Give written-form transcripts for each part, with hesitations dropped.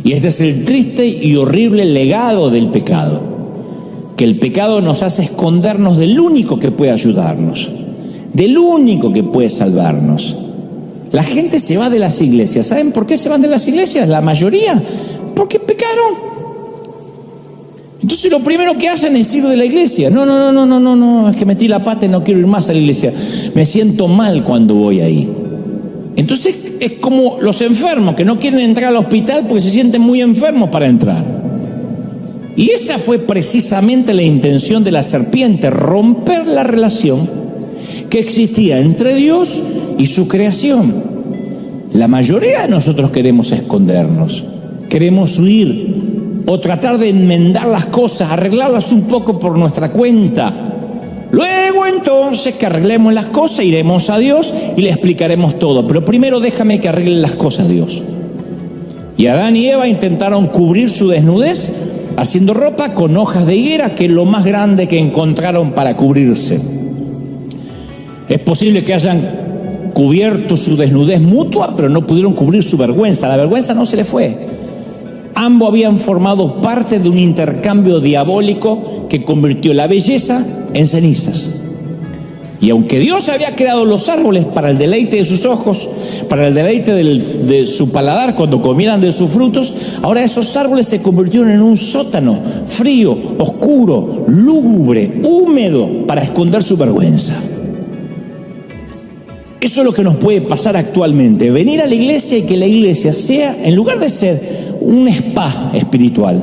Y este es el triste y horrible legado del pecado, que el pecado nos hace escondernos del único que puede ayudarnos, del único que puede salvarnos. La gente se va de las iglesias. ¿Saben por qué se van de las iglesias? La mayoría, porque pecaron. Entonces lo primero que hacen es ir de la iglesia. No, es que metí la pata y no quiero ir más a la iglesia. Me siento mal cuando voy ahí. Entonces es como los enfermos que no quieren entrar al hospital porque se sienten muy enfermos para entrar. Y esa fue precisamente la intención de la serpiente, romper la relación que existía entre Dios y su creación. La mayoría de nosotros queremos escondernos, queremos huir o tratar de enmendar las cosas, arreglarlas un poco por nuestra cuenta. Luego entonces que arreglemos las cosas, iremos a Dios y le explicaremos todo. Pero primero déjame que arregle las cosas Dios. Y Adán y Eva intentaron cubrir su desnudez haciendo ropa con hojas de higuera, que es lo más grande que encontraron para cubrirse. Es posible que hayan cubierto su desnudez mutua, pero no pudieron cubrir su vergüenza. La vergüenza no se le fue. Ambos habían formado parte de un intercambio diabólico que convirtió la belleza en cenizas. Y aunque Dios había creado los árboles para el deleite de sus ojos, para el deleite de su paladar cuando comieran de sus frutos, ahora esos árboles se convirtieron en un sótano frío, oscuro, lúgubre, húmedo, para esconder su vergüenza. Eso es lo que nos puede pasar actualmente. Venir a la iglesia y que la iglesia sea, en lugar de ser un spa espiritual,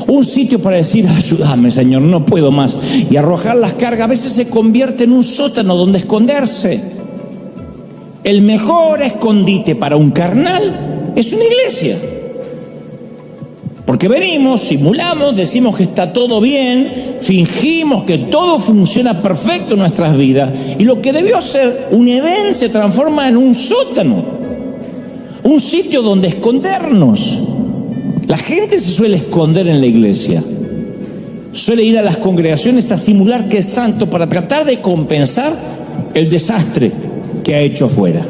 un sitio para decir, ayúdame Señor, no puedo más, y arrojar las cargas, a veces se convierte en un sótano donde esconderse. El mejor escondite para un carnal es una iglesia, porque venimos, simulamos, decimos que está todo bien, fingimos que todo funciona perfecto en nuestras vidas, y lo que debió ser un Edén se transforma en un sótano, un sitio donde escondernos. La gente se suele esconder en la iglesia, suele ir a las congregaciones a simular que es santo para tratar de compensar el desastre que ha hecho afuera,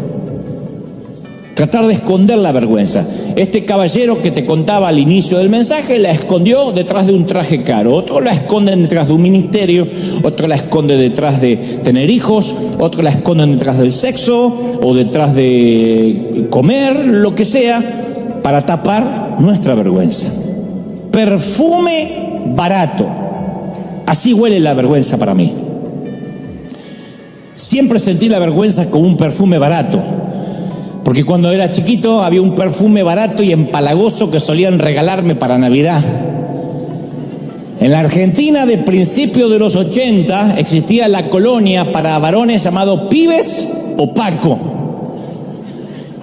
tratar de esconder la vergüenza. Este caballero que te contaba al inicio del mensaje la escondió detrás de un traje caro, otros la esconden detrás de un ministerio, otro la esconde detrás de tener hijos, otro la esconden detrás del sexo o detrás de comer, lo que sea, para tapar nuestra vergüenza. Perfume barato. Así huele la vergüenza para mí. Siempre sentí la vergüenza como un perfume barato, porque cuando era chiquito había un perfume barato y empalagoso que solían regalarme para Navidad. En la Argentina de principios de los 80 existía la colonia para varones llamado Pibes o Paco.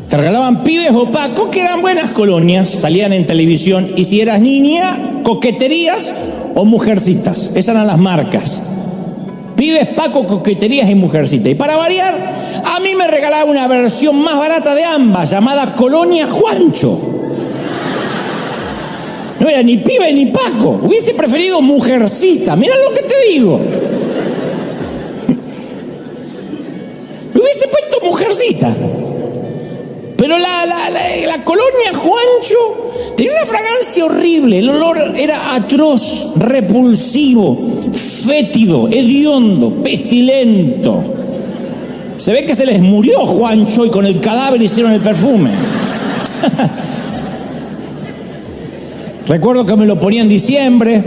Te regalaban Pibes o Paco, que eran buenas colonias, salían en televisión, y si eras niña, Coqueterías o Mujercitas. Esas eran las marcas. Pibes, Paco, Coqueterías y Mujercitas. Y para variar, a mí me regalaba una versión más barata de ambas, llamada Colonia Juancho. No era ni Pibe ni Paco. Hubiese preferido Mujercita. Mirá lo que te digo. Le hubiese puesto Mujercita. Pero la Colonia Juancho tenía una fragancia horrible. El olor era atroz, repulsivo, fétido, hediondo, pestilento. Se ve que se les murió Juancho y con el cadáver hicieron el perfume. Recuerdo que me lo ponía en diciembre,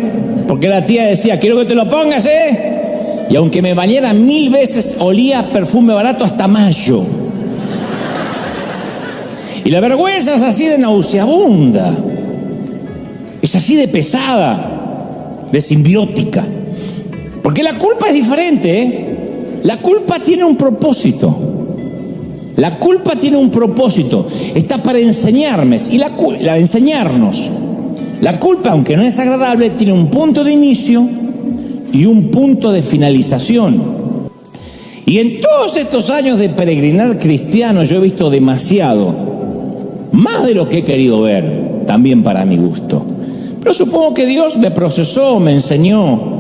porque la tía decía, quiero que te lo pongas, ¿eh? Y aunque me bañara 1000 veces, olía perfume barato hasta mayo. Y la vergüenza es así de nauseabunda, es así de pesada, de simbiótica. Porque la culpa es diferente, ¿eh? La culpa tiene un propósito. La culpa tiene un propósito. Está para enseñarme y enseñarnos. La culpa, aunque no es agradable, tiene un punto de inicio y un punto de finalización. Y en todos estos años de peregrinar cristiano yo he visto demasiado, más de lo que he querido ver, también para mi gusto. Pero supongo que Dios me procesó, me enseñó.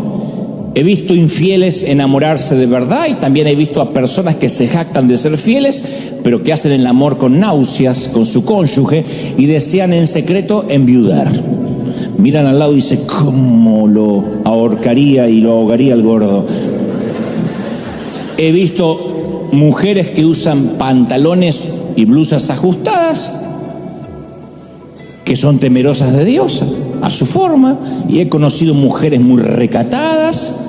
He visto infieles enamorarse de verdad y también he visto a personas que se jactan de ser fieles, pero que hacen el amor con náuseas con su cónyuge y desean en secreto enviudar. Miran al lado y dicen, ¿cómo lo ahorcaría y lo ahogaría el gordo? He visto mujeres que usan pantalones y blusas ajustadas, que son temerosas de Dios a su forma, y he conocido mujeres muy recatadas,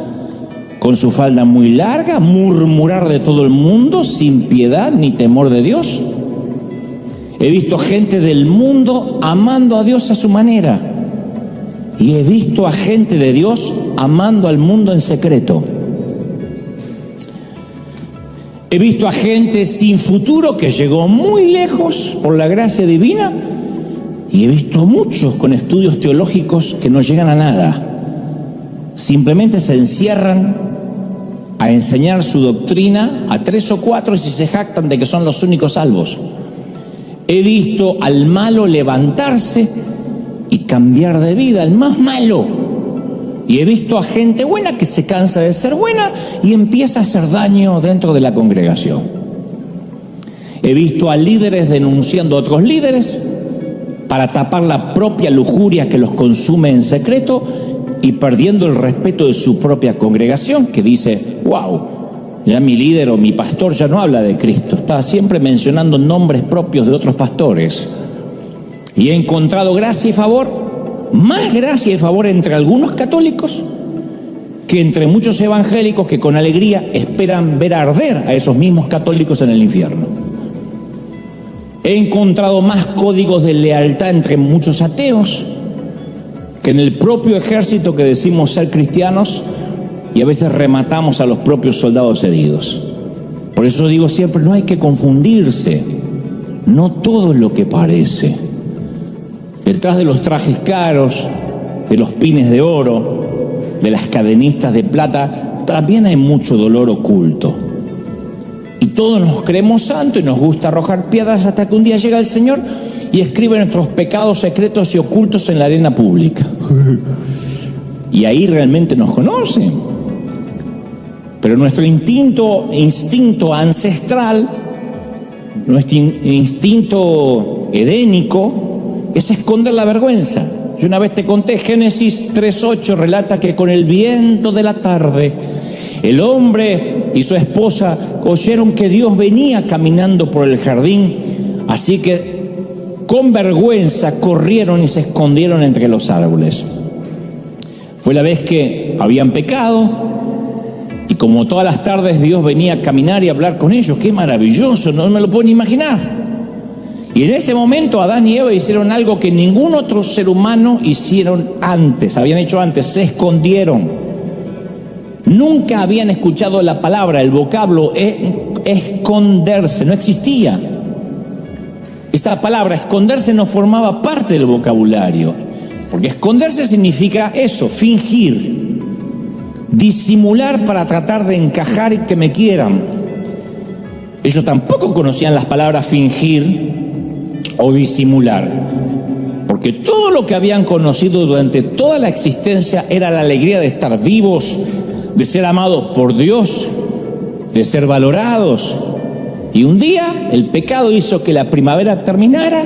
con su falda muy larga, murmurar de todo el mundo sin piedad ni temor de Dios. He visto gente del mundo amando a Dios a su manera, y he visto a gente de Dios amando al mundo en secreto. He visto a gente sin futuro que llegó muy lejos por la gracia divina, y he visto a muchos con estudios teológicos que no llegan a nada. Simplemente se encierran a enseñar su doctrina a 3 o 4 y se jactan de que son los únicos salvos. He visto al malo levantarse y cambiar de vida, al más malo. Y he visto a gente buena que se cansa de ser buena y empieza a hacer daño dentro de la congregación. He visto a líderes denunciando a otros líderes para tapar la propia lujuria que los consume en secreto y perdiendo el respeto de su propia congregación, que dice, wow, ya mi líder o mi pastor ya no habla de Cristo, está siempre mencionando nombres propios de otros pastores. Y he encontrado gracia y favor, más gracia y favor entre algunos católicos que entre muchos evangélicos que con alegría esperan ver arder a esos mismos católicos en el infierno. He encontrado más códigos de lealtad entre muchos ateos que en el propio ejército que decimos ser cristianos, y a veces rematamos a los propios soldados heridos. Por eso digo siempre, no hay que confundirse, no todo es lo que parece. Detrás de los trajes caros, de los pines de oro, de las cadenistas de plata, también hay mucho dolor oculto. Y todos nos creemos santos y nos gusta arrojar piedras hasta que un día llega el Señor y escribe nuestros pecados secretos y ocultos en la arena pública. Y ahí realmente nos conocen. Pero nuestro instinto ancestral, nuestro instinto edénico, es esconder la vergüenza. Yo una vez te conté, Génesis 3:8 relata que con el viento de la tarde, el hombre y su esposa oyeron que Dios venía caminando por el jardín, así que con vergüenza corrieron y se escondieron entre los árboles. Fue la vez que habían pecado, y como todas las tardes Dios venía a caminar y a hablar con ellos. ¡Qué maravilloso! No me lo pueden imaginar. Y en ese momento Adán y Eva hicieron algo que ningún otro ser humano habían hecho antes, se escondieron. Nunca habían escuchado la palabra, el vocablo esconderse, no existía. Esa palabra esconderse no formaba parte del vocabulario, porque esconderse significa eso, fingir, disimular para tratar de encajar y que me quieran. Ellos tampoco conocían las palabras fingir o disimular, porque todo lo que habían conocido durante toda la existencia era la alegría de estar vivos, de ser amados por Dios, de ser valorados. Y un día el pecado hizo que la primavera terminara,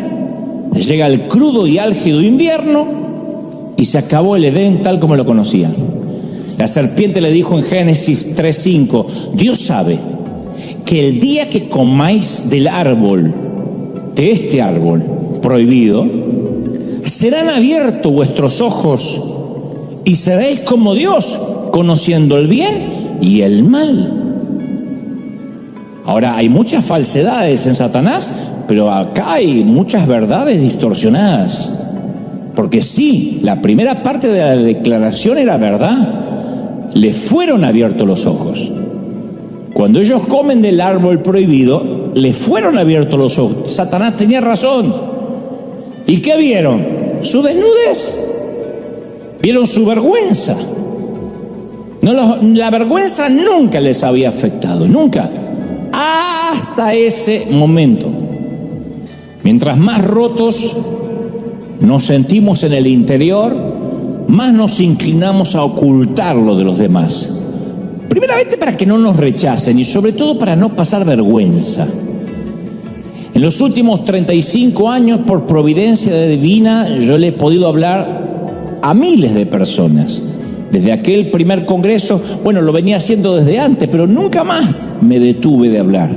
llega el crudo y álgido invierno y se acabó el Edén tal como lo conocían. La serpiente le dijo en Génesis 3:5, Dios sabe que el día que comáis del árbol, de este árbol prohibido, serán abiertos vuestros ojos y seréis como Dios, conociendo el bien y el mal. Ahora, hay muchas falsedades en Satanás, pero acá hay muchas verdades distorsionadas. Porque sí, la primera parte de la declaración era verdad. Le fueron abiertos los ojos. Cuando ellos comen del árbol prohibido, le fueron abiertos los ojos. Satanás tenía razón. ¿Y qué vieron? Su desnudez. Vieron su vergüenza. La vergüenza nunca les había afectado, nunca. Hasta ese momento. Mientras más rotos nos sentimos en el interior, más nos inclinamos a ocultarlo de los demás. Primeramente para que no nos rechacen y sobre todo para no pasar vergüenza. En los últimos 35 años, por providencia divina, yo le he podido hablar a miles de personas. Desde aquel primer congreso, bueno, lo venía haciendo desde antes, pero nunca más me detuve de hablar.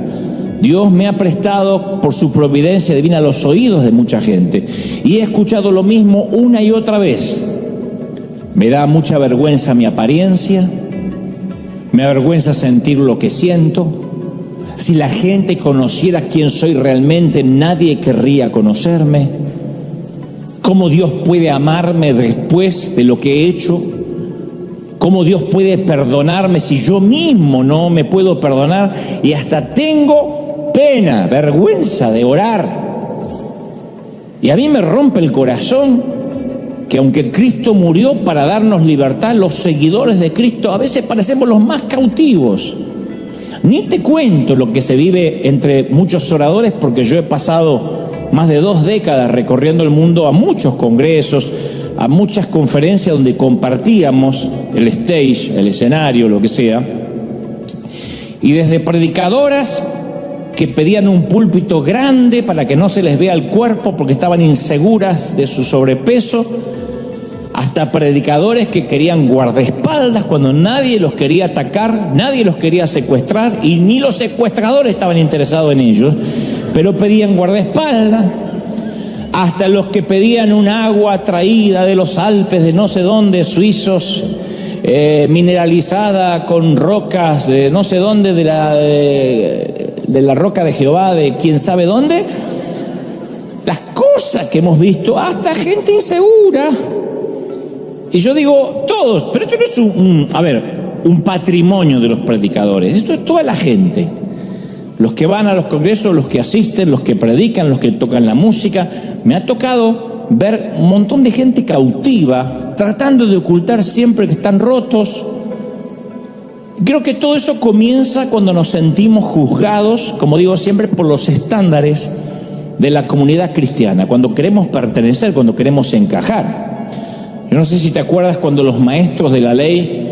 Dios me ha prestado por su providencia divina los oídos de mucha gente y he escuchado lo mismo una y otra vez. Me da mucha vergüenza mi apariencia, me avergüenza sentir lo que siento. Si la gente conociera quién soy realmente, nadie querría conocerme. ¿Cómo Dios puede amarme después de lo que he hecho? ¿Cómo Dios puede perdonarme si yo mismo no me puedo perdonar? Y hasta tengo pena, vergüenza de orar. Y a mí me rompe el corazón que aunque Cristo murió para darnos libertad, los seguidores de Cristo a veces parecemos los más cautivos. Ni te cuento lo que se vive entre muchos oradores, porque yo he pasado más de 2 décadas recorriendo el mundo a muchos congresos, a muchas conferencias donde compartíamos el stage, el escenario, lo que sea, y desde predicadoras que pedían un púlpito grande para que no se les vea el cuerpo porque estaban inseguras de su sobrepeso, hasta predicadores que querían guardaespaldas cuando nadie los quería atacar, nadie los quería secuestrar y ni los secuestradores estaban interesados en ellos, pero pedían guardaespaldas. Hasta los que pedían un agua traída de los Alpes de no sé dónde, suizos, mineralizada con rocas de no sé dónde, de la roca de Jehová, de quién sabe dónde. Las cosas que hemos visto, hasta gente insegura. Y yo digo, todos, pero esto no es un patrimonio de los predicadores, esto es toda la gente. Los que van a los congresos, los que asisten, los que predican, los que tocan la música. Me ha tocado ver un montón de gente cautiva, tratando de ocultar siempre que están rotos. Creo que todo eso comienza cuando nos sentimos juzgados, como digo siempre, por los estándares de la comunidad cristiana, cuando queremos pertenecer, cuando queremos encajar. Yo no sé si te acuerdas cuando los maestros de la ley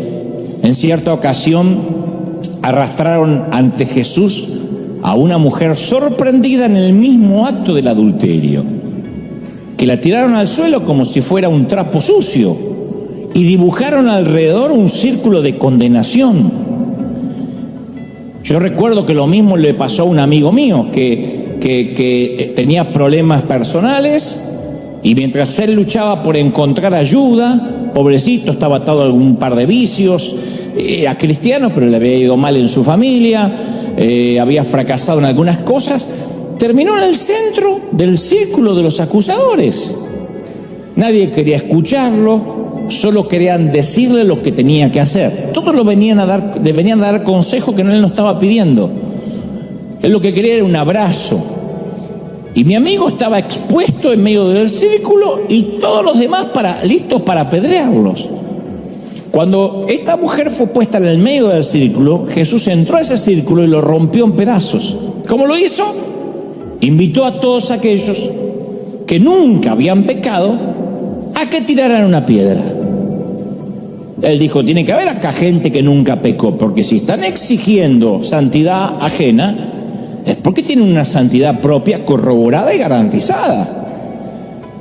en cierta ocasión arrastraron ante Jesús a una mujer sorprendida en el mismo acto del adulterio, que la tiraron al suelo como si fuera un trapo sucio y dibujaron alrededor un círculo de condenación. Yo recuerdo que lo mismo le pasó a un amigo mío que tenía problemas personales y mientras él luchaba por encontrar ayuda, pobrecito, estaba atado a algún par de vicios, era cristiano pero le había ido mal en su familia, había fracasado en algunas cosas, terminó en el centro del círculo de los acusadores. Nadie quería escucharlo, solo querían decirle lo que tenía que hacer. Todos le venían a dar consejos que él no estaba pidiendo. Él lo que quería era un abrazo. Y mi amigo estaba expuesto en medio del círculo y todos los demás listos para apedrearlos. Cuando esta mujer fue puesta en el medio del círculo, Jesús entró a ese círculo y lo rompió en pedazos. ¿Cómo lo hizo? Invitó a todos aquellos que nunca habían pecado a que tiraran una piedra. Él dijo, tiene que haber acá gente que nunca pecó, porque si están exigiendo santidad ajena, es porque tienen una santidad propia corroborada y garantizada.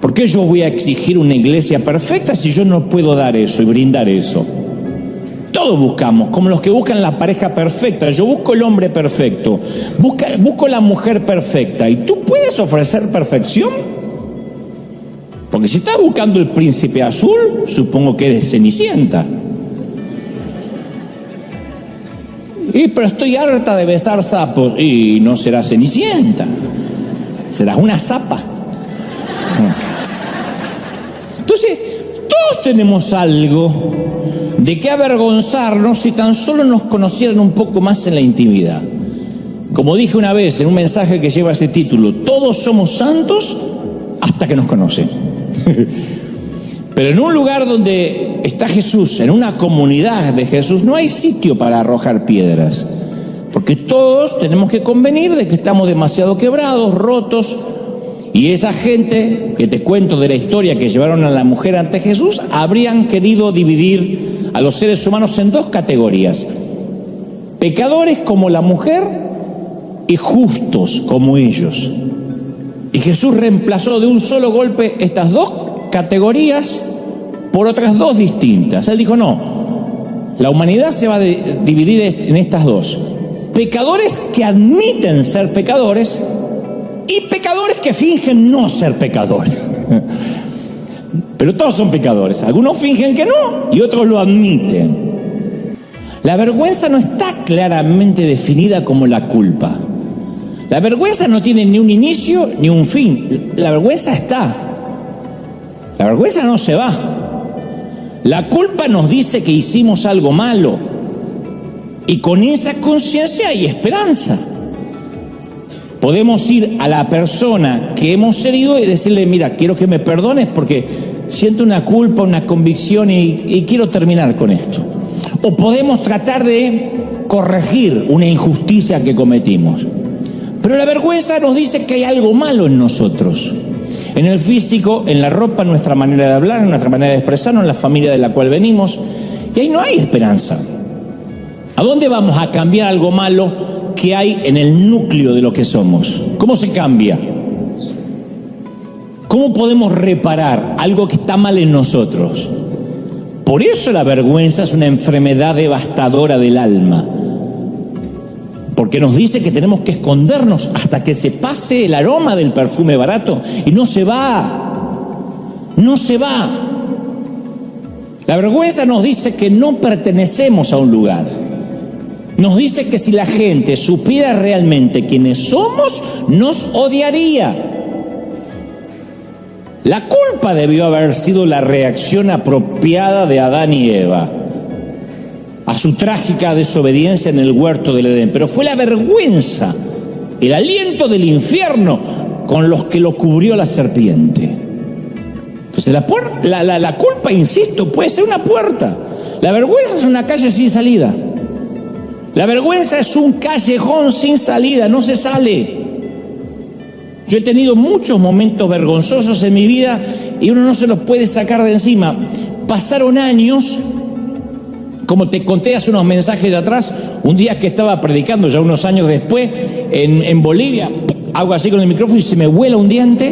¿Por qué yo voy a exigir una iglesia perfecta si yo no puedo dar eso y brindar eso? Todos buscamos, como los que buscan la pareja perfecta. Yo busco el hombre perfecto, busco la mujer perfecta. ¿Y tú puedes ofrecer perfección? Porque si estás buscando el príncipe azul, supongo que eres Cenicienta. Pero estoy harta de besar sapos. Y no serás Cenicienta, serás una zapa. Entonces, todos tenemos algo de qué avergonzarnos si tan solo nos conocieran un poco más en la intimidad. Como dije una vez en un mensaje que lleva ese título, todos somos santos hasta que nos conocen. Pero en un lugar donde está Jesús, en una comunidad de Jesús, no hay sitio para arrojar piedras, porque todos tenemos que convenir de que estamos demasiado quebrados, rotos, Y esa gente que te cuento de la historia que llevaron a la mujer ante Jesús, habrían querido dividir a los seres humanos en dos categorías: pecadores como la mujer y justos como ellos. Y Jesús reemplazó de un solo golpe estas dos categorías por otras dos distintas. Él dijo: no, la humanidad se va a dividir en estas dos: pecadores que admiten ser pecadores y pecadores que fingen no ser pecadores. Pero todos son pecadores. Algunos fingen que no y otros lo admiten. La vergüenza no está claramente definida como la culpa. La vergüenza no tiene ni un inicio ni un fin. La vergüenza está. La vergüenza no se va. La culpa nos dice que hicimos algo malo. Y con esa conciencia hay esperanza. Podemos ir a la persona que hemos herido y decirle: mira, quiero que me perdones porque siento una culpa, una convicción y quiero terminar con esto. O podemos tratar de corregir una injusticia que cometimos. Pero la vergüenza nos dice que hay algo malo en nosotros. En el físico, en la ropa, en nuestra manera de hablar, en nuestra manera de expresarnos, en la familia de la cual venimos. Y ahí no hay esperanza. ¿A dónde vamos a cambiar algo malo que hay en el núcleo de lo que somos? ¿Cómo se cambia? ¿Cómo podemos reparar algo que está mal en nosotros? Por eso la vergüenza es una enfermedad devastadora del alma. Porque nos dice que tenemos que escondernos hasta que se pase el aroma del perfume barato. Y no se va. No se va. La vergüenza nos dice que no pertenecemos a un lugar. Nos dice que si la gente supiera realmente quiénes somos, nos odiaría. La culpa debió haber sido la reacción apropiada de Adán y Eva a su trágica desobediencia en el huerto del Edén. Pero fue la vergüenza, el aliento del infierno con los que lo cubrió la serpiente. Entonces la culpa, insisto, puede ser una puerta. La vergüenza es una calle sin salida. La vergüenza es un callejón sin salida, no se sale. Yo he tenido muchos momentos vergonzosos en mi vida y uno no se los puede sacar de encima. Pasaron años, como te conté hace unos mensajes de atrás, un día que estaba predicando, ya unos años después, en Bolivia, hago así con el micrófono y se me vuela un diente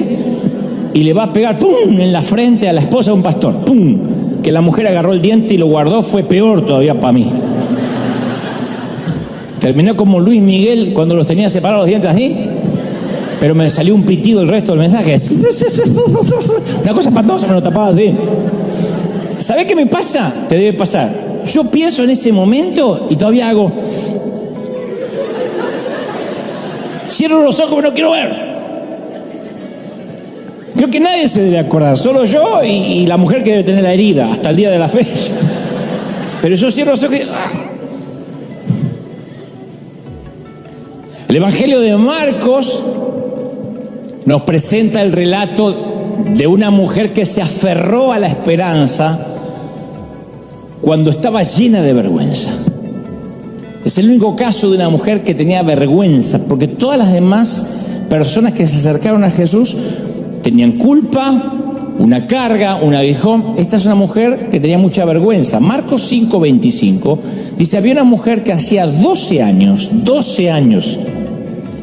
y le va a pegar, ¡pum!, en la frente a la esposa de un pastor, ¡pum!, que la mujer agarró el diente y lo guardó. Fue peor todavía para mí. Terminó como Luis Miguel cuando los tenía separados los dientes así, pero me salió un pitido el resto del mensaje. Una cosa espantosa, me lo tapaba así. ¿Sabés qué me pasa? Te debe pasar. Yo pienso en ese momento y todavía hago... Cierro los ojos, pero no quiero ver. Creo que nadie se debe acordar, solo yo y la mujer que debe tener la herida hasta el día de la fecha. Pero yo cierro los ojos y... El Evangelio de Marcos nos presenta el relato de una mujer que se aferró a la esperanza cuando estaba llena de vergüenza. Es el único caso de una mujer que tenía vergüenza, porque todas las demás personas que se acercaron a Jesús tenían culpa, una carga, un aguijón. Esta es una mujer que tenía mucha vergüenza. Marcos 5:25 dice: había una mujer que hacía 12 años,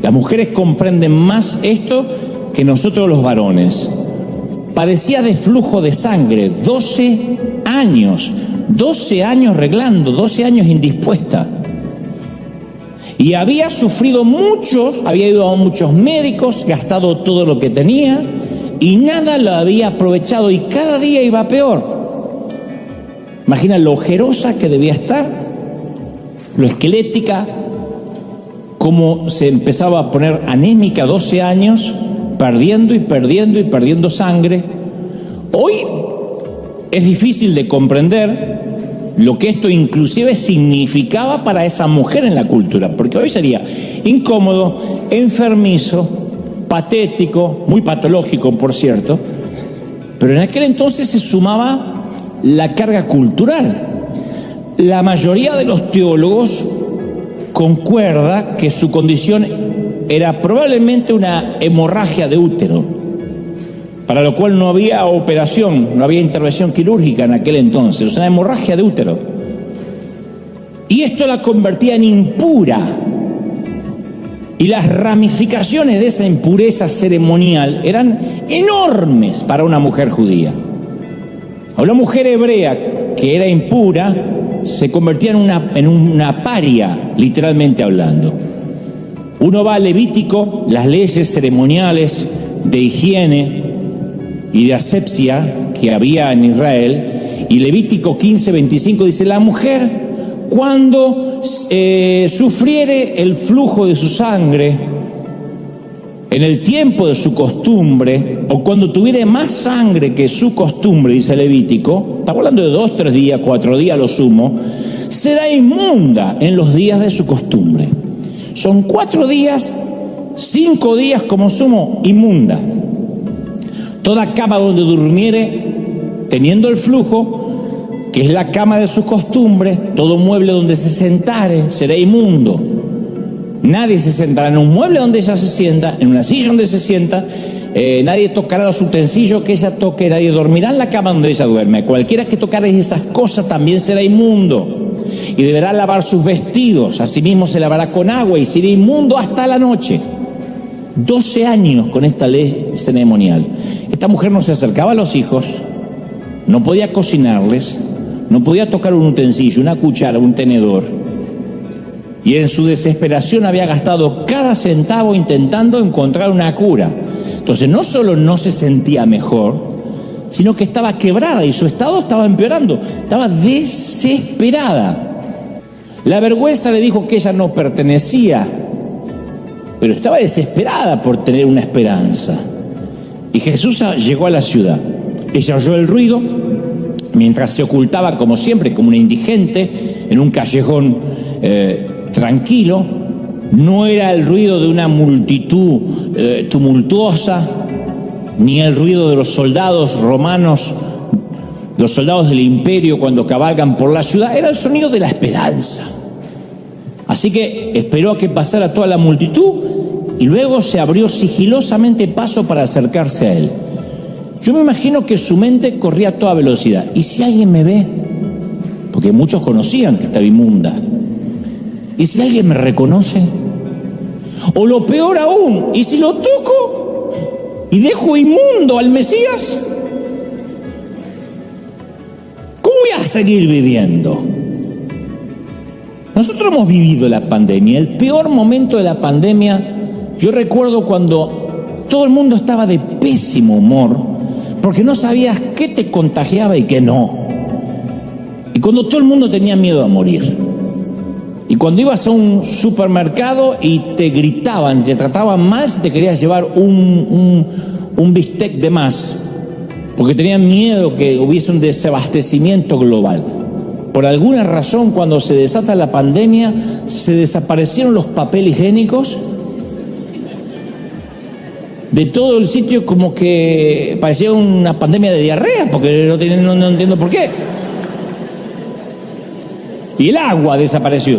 las mujeres comprenden más esto que nosotros los varones, padecía de flujo de sangre, 12 años reglando, 12 años indispuesta. Y había sufrido mucho, había ido a muchos médicos, gastado todo lo que tenía y nada lo había aprovechado y cada día iba peor. Imagina lo ojerosa que debía estar, lo esquelética, cómo se empezaba a poner anémica, 12 años, perdiendo sangre. Hoy es difícil de comprender lo que esto inclusive significaba para esa mujer en la cultura, porque hoy sería incómodo, enfermizo, patético, muy patológico, por cierto, pero en aquel entonces se sumaba la carga cultural. La mayoría de los teólogos concuerda que su condición era probablemente una hemorragia de útero. para lo cual no había operación, no había intervención quirúrgica en aquel entonces, una hemorragia de útero. Y esto la convertía en impura. Y las ramificaciones de esa impureza ceremonial eran enormes para una mujer judía. A una mujer hebrea que era impura se convertía en una paria, literalmente hablando. Uno va a Levítico, las leyes ceremoniales de higiene y de asepsia que había en Israel, y Levítico 15:25 dice: la mujer, cuando sufriere el flujo de su sangre en el tiempo de su costumbre, o cuando tuviere más sangre que su costumbre, dice Levítico, estamos hablando de 2, 3 días, 4 días lo sumo, será inmunda en los días de su costumbre. Son 4 días, 5 días como sumo, inmunda. Toda cama donde durmiere, teniendo el flujo, que es la cama de su costumbre, todo mueble donde se sentare, será inmundo. Nadie se sentará en un mueble donde ella se sienta, en una silla donde se sienta, nadie tocará los utensilios que ella toque, nadie dormirá en la cama donde ella duerme. Cualquiera que tocare esas cosas también será inmundo, y deberá lavar sus vestidos, asimismo se lavará con agua, y será inmundo hasta la noche. 12 años con esta ley ceremonial. Esta mujer no se acercaba a los hijos, no podía cocinarles, no podía tocar un utensilio, una cuchara, un tenedor. Y en su desesperación había gastado cada centavo intentando encontrar una cura. Entonces no solo no se sentía mejor, sino que estaba quebrada y su estado estaba empeorando. Estaba desesperada. La vergüenza le dijo que ella no pertenecía, pero estaba desesperada por tener una esperanza. Y Jesús llegó a la ciudad. Ella oyó el ruido mientras se ocultaba, como siempre, como una indigente en un callejón tranquilo. No era el ruido de una multitud tumultuosa, ni el ruido de los soldados romanos, los soldados del imperio cuando cabalgan por la ciudad. Era el sonido de la esperanza. Así que esperó a que pasara toda la multitud y luego se abrió sigilosamente paso para acercarse a él. Yo me imagino que su mente corría a toda velocidad. ¿Y si alguien me ve? Porque muchos conocían que estaba inmunda. ¿Y si alguien me reconoce? O lo peor aún, ¿y si lo toco y dejo inmundo al Mesías? ¿Cómo voy a seguir viviendo? Nosotros hemos vivido la pandemia, el peor momento de la pandemia. Yo recuerdo cuando todo el mundo estaba de pésimo humor, porque no sabías qué te contagiaba y qué no. Y cuando todo el mundo tenía miedo a morir. Y cuando ibas a un supermercado y te gritaban, te trataban más, te querías llevar un bistec de más, porque tenían miedo que hubiese un desabastecimiento global. Por alguna razón, cuando se desata la pandemia, se desaparecieron los papeles higiénicos de todo el sitio, como que parecía una pandemia de diarrea, porque no entiendo por qué. Y el agua desapareció.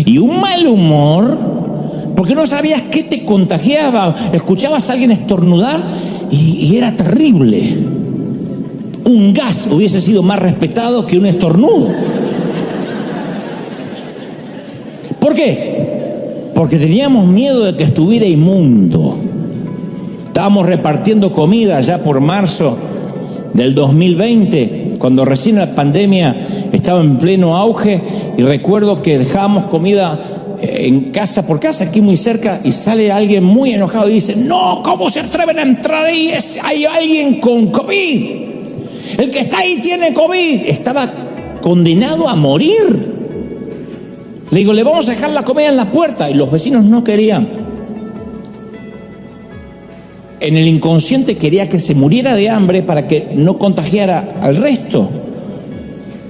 Y un mal humor, porque no sabías qué te contagiaba. Escuchabas a alguien estornudar y era terrible. Un gas hubiese sido más respetado que un estornudo. ¿Por qué? Porque teníamos miedo de que estuviera inmundo. Estábamos repartiendo comida ya por marzo del 2020, cuando recién la pandemia estaba en pleno auge, y recuerdo que dejábamos comida en casa por casa, aquí muy cerca, y sale alguien muy enojado y dice: no, ¿cómo se atreven a entrar ahí? Hay alguien con COVID. El que está ahí tiene COVID. Estaba condenado a morir. Le digo: le vamos a dejar la comida en la puerta. Y los vecinos no querían. En el inconsciente quería que se muriera de hambre para que no contagiara al resto.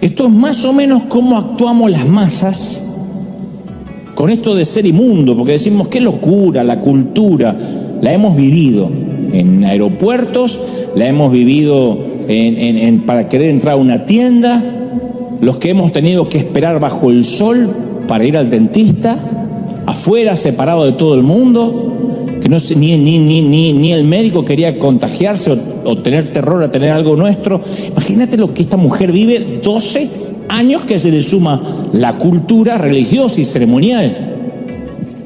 Esto es más o menos cómo actuamos las masas con esto de ser inmundo, porque decimos: qué locura, la cultura. La hemos vivido en aeropuertos, la hemos vivido para querer entrar a una tienda, los que hemos tenido que esperar bajo el sol para ir al dentista, afuera, separado de todo el mundo. que no, ni el médico quería contagiarse o tener terror a tener algo nuestro. Imagínate lo que esta mujer vive, 12 años que se le suma la cultura religiosa y ceremonial.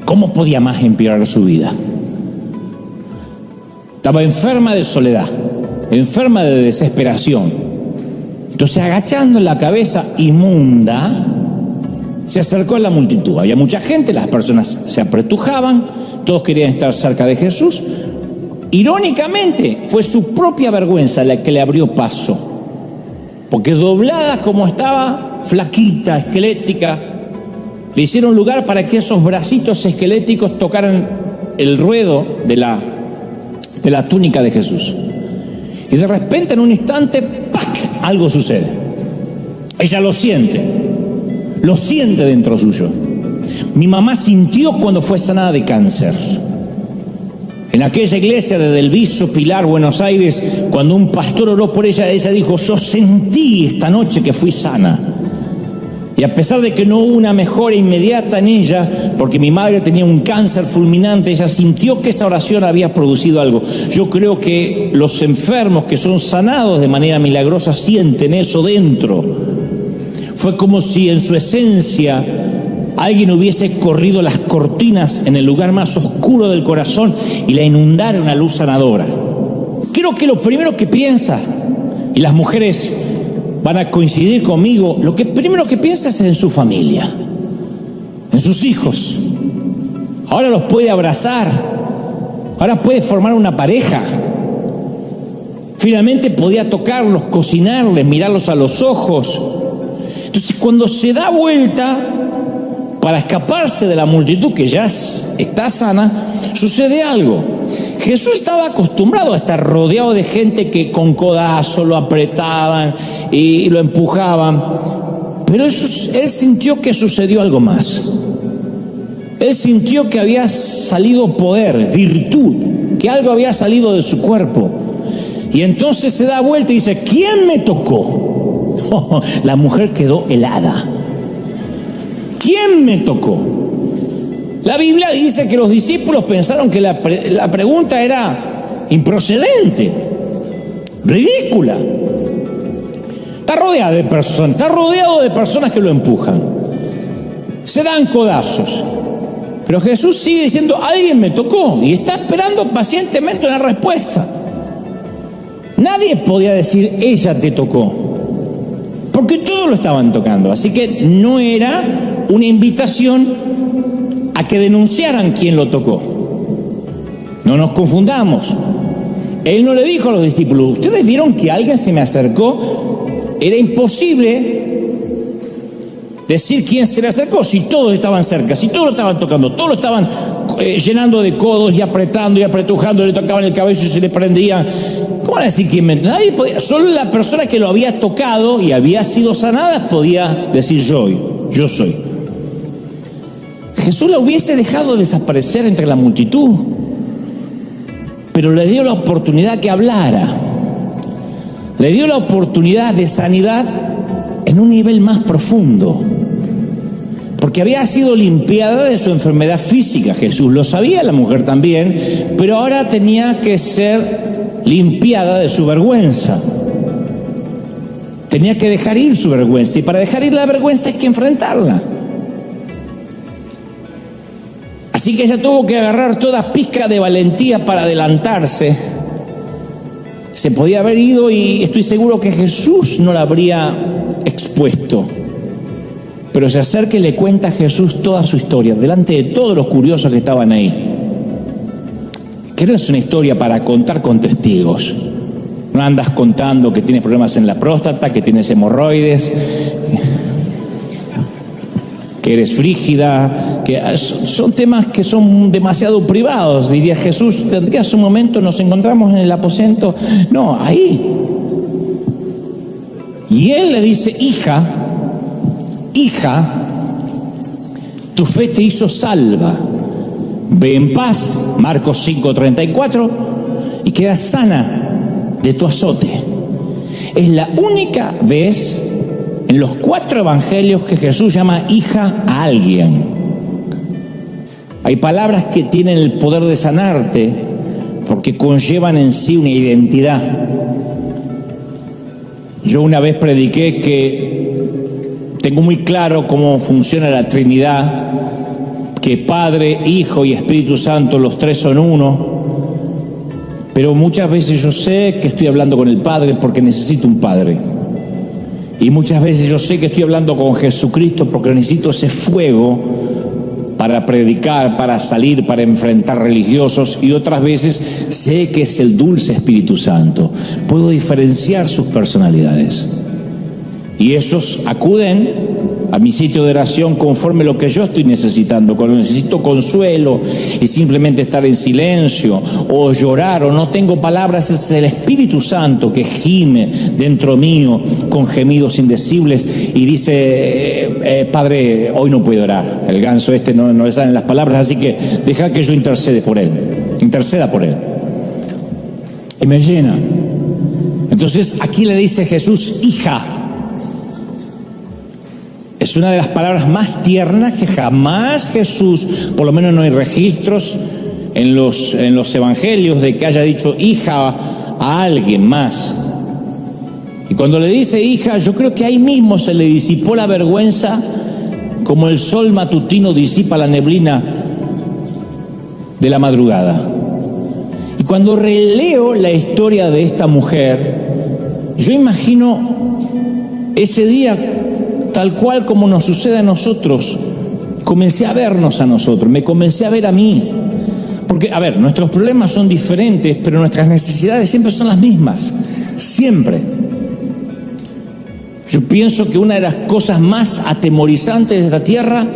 ¿Cómo podía más empeorar su vida? Estaba enferma de soledad, enferma de desesperación. Entonces, agachando la cabeza inmunda, se acercó a la multitud. Había mucha gente, las personas se apretujaban, todos querían estar cerca de Jesús. Irónicamente, fue su propia vergüenza la que le abrió paso, porque doblada como estaba, flaquita, esquelética, le hicieron lugar para que esos bracitos esqueléticos tocaran el ruedo de la túnica de Jesús. Y de repente, en un instante, ¡pac!, algo sucede. Ella lo siente dentro suyo. Mi mamá sintió cuando fue sanada de cáncer. En aquella iglesia de Del Viso, Pilar, Buenos Aires, cuando un pastor oró por ella dijo: yo sentí esta noche que fui sana. Y a pesar de que no hubo una mejora inmediata en ella, porque mi madre tenía un cáncer fulminante, ella sintió que esa oración había producido algo. Yo creo que los enfermos que son sanados de manera milagrosa sienten eso dentro. Fue como si en su esencia alguien hubiese corrido las cortinas en el lugar más oscuro del corazón y la inundara una luz sanadora. Creo que lo primero que piensa, y las mujeres van a coincidir conmigo, lo que primero que piensa es en su familia, en sus hijos. Ahora los puede abrazar, ahora puede formar una pareja. Finalmente podía tocarlos, cocinarles, mirarlos a los ojos. Entonces, cuando se da vuelta para escaparse de la multitud que ya está sana, sucede algo. Jesús estaba acostumbrado a estar rodeado de gente que con codazo lo apretaban y lo empujaban, pero él sintió que sucedió algo más. Él sintió que había salido poder, virtud, que algo había salido de su cuerpo. Y entonces se da vuelta y dice: ¿quién me tocó? Oh, la mujer quedó helada. ¿Quién me tocó? La Biblia dice que los discípulos pensaron que la pregunta era improcedente, ridícula. Está rodeado de personas que lo empujan. Se dan codazos. Pero Jesús sigue diciendo: alguien me tocó, y está esperando pacientemente una respuesta. Nadie podía decir: ella te tocó, porque todos lo estaban tocando. Así que no era una invitación a que denunciaran quién lo tocó. No nos confundamos. Él no le dijo a los discípulos: ustedes vieron que alguien se me acercó. Era imposible decir quién se le acercó si todos estaban cerca, si todos lo estaban tocando, todos lo estaban llenando de codos y apretando y apretujando, le tocaban el cabello y se le prendían. ¿Cómo van a decir quién? Nadie podía, solo la persona que lo había tocado y había sido sanada podía decir: yo soy. Jesús la hubiese dejado desaparecer entre la multitud, pero le dio la oportunidad que hablara. Le dio la oportunidad de sanidad en un nivel más profundo, porque había sido limpiada de su enfermedad física. Jesús lo sabía, la mujer también, pero ahora tenía que ser limpiada de su vergüenza. Tenía que dejar ir su vergüenza, y para dejar ir la vergüenza hay que enfrentarla. Así que ella tuvo que agarrar toda pizca de valentía para adelantarse. Se podía haber ido y estoy seguro que Jesús no la habría expuesto. Pero se acerca y le cuenta a Jesús toda su historia, delante de todos los curiosos que estaban ahí. Que no es una historia para contar con testigos. No andas contando que tienes problemas en la próstata, que tienes hemorroides, que eres frígida, que son temas que son demasiado privados. Diría Jesús: ¿tendrías un momento? Nos encontramos en el aposento. No, ahí. Y él le dice: hija, tu fe te hizo salva. Ve en paz, Marcos 5:34, y quedas sana de tu azote. Es la única vez en los 4 evangelios que Jesús llama hija a alguien. Hay palabras que tienen el poder de sanarte porque conllevan en sí una identidad. Yo una vez prediqué que tengo muy claro cómo funciona la Trinidad, que Padre, Hijo y Espíritu Santo, los tres son uno, pero muchas veces yo sé que estoy hablando con el Padre porque necesito un Padre. Y muchas veces yo sé que estoy hablando con Jesucristo porque necesito ese fuego para predicar, para salir, para enfrentar religiosos, y otras veces sé que es el dulce Espíritu Santo. Puedo diferenciar sus personalidades. Y esos acuden a mi sitio de oración conforme lo que yo estoy necesitando. Cuando necesito consuelo y simplemente estar en silencio o llorar o no tengo palabras, es el Espíritu Santo que gime dentro mío con gemidos indecibles y dice, Padre, hoy no puedo orar. El ganso no le salen las palabras, así que deja que yo interceda por él. Y me llena. Entonces aquí le dice Jesús, hija. Es una de las palabras más tiernas que jamás Jesús, por lo menos no hay registros en los evangelios de que haya dicho hija a alguien más. Y cuando le dice hija, yo creo que ahí mismo se le disipó la vergüenza, como el sol matutino disipa la neblina de la madrugada. Y cuando releo la historia de esta mujer, yo imagino ese día tal cual como nos sucede a nosotros. Comencé a vernos a nosotros, me comencé a ver a mí. Porque, a ver, nuestros problemas son diferentes, pero nuestras necesidades siempre son las mismas. Siempre. Yo pienso que una de las cosas más atemorizantes de esta tierra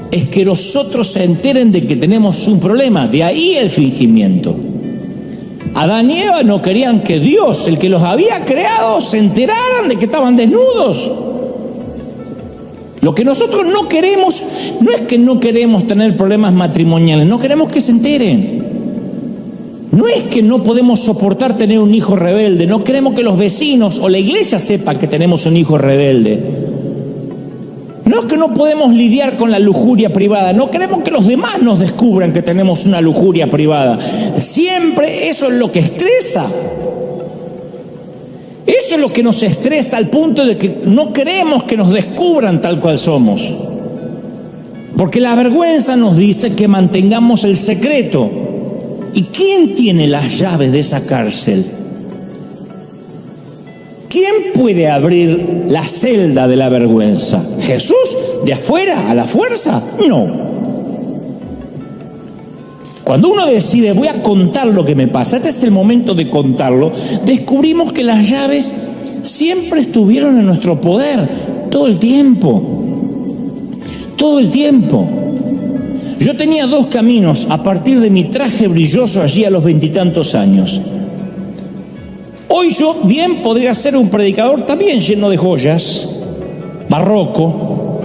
es que los otros se enteren de que tenemos un problema. De ahí el fingimiento. Adán y Eva no querían que Dios, el que los había creado, se enteraran de que estaban desnudos. Lo que nosotros no queremos, no es que no queremos tener problemas matrimoniales, no queremos que se enteren. No es que no podemos soportar tener un hijo rebelde, no queremos que los vecinos o la iglesia sepa que tenemos un hijo rebelde. No es que no podemos lidiar con la lujuria privada, no queremos que los demás nos descubran que tenemos una lujuria privada. Siempre eso es lo que estresa. Eso es lo que nos estresa al punto de que no queremos que nos descubran tal cual somos. Porque la vergüenza nos dice que mantengamos el secreto. ¿Y quién tiene las llaves de esa cárcel? ¿Quién puede abrir la celda de la vergüenza? ¿Jesús? ¿De afuera? ¿A la fuerza? No. Cuando uno decide, voy a contar lo que me pasa, este es el momento de contarlo, descubrimos que las llaves siempre estuvieron en nuestro poder, todo el tiempo. Todo el tiempo. Yo tenía dos caminos a partir de mi traje brilloso allí a los 20 y tantos años. Hoy yo bien podría ser un predicador también lleno de joyas, barroco,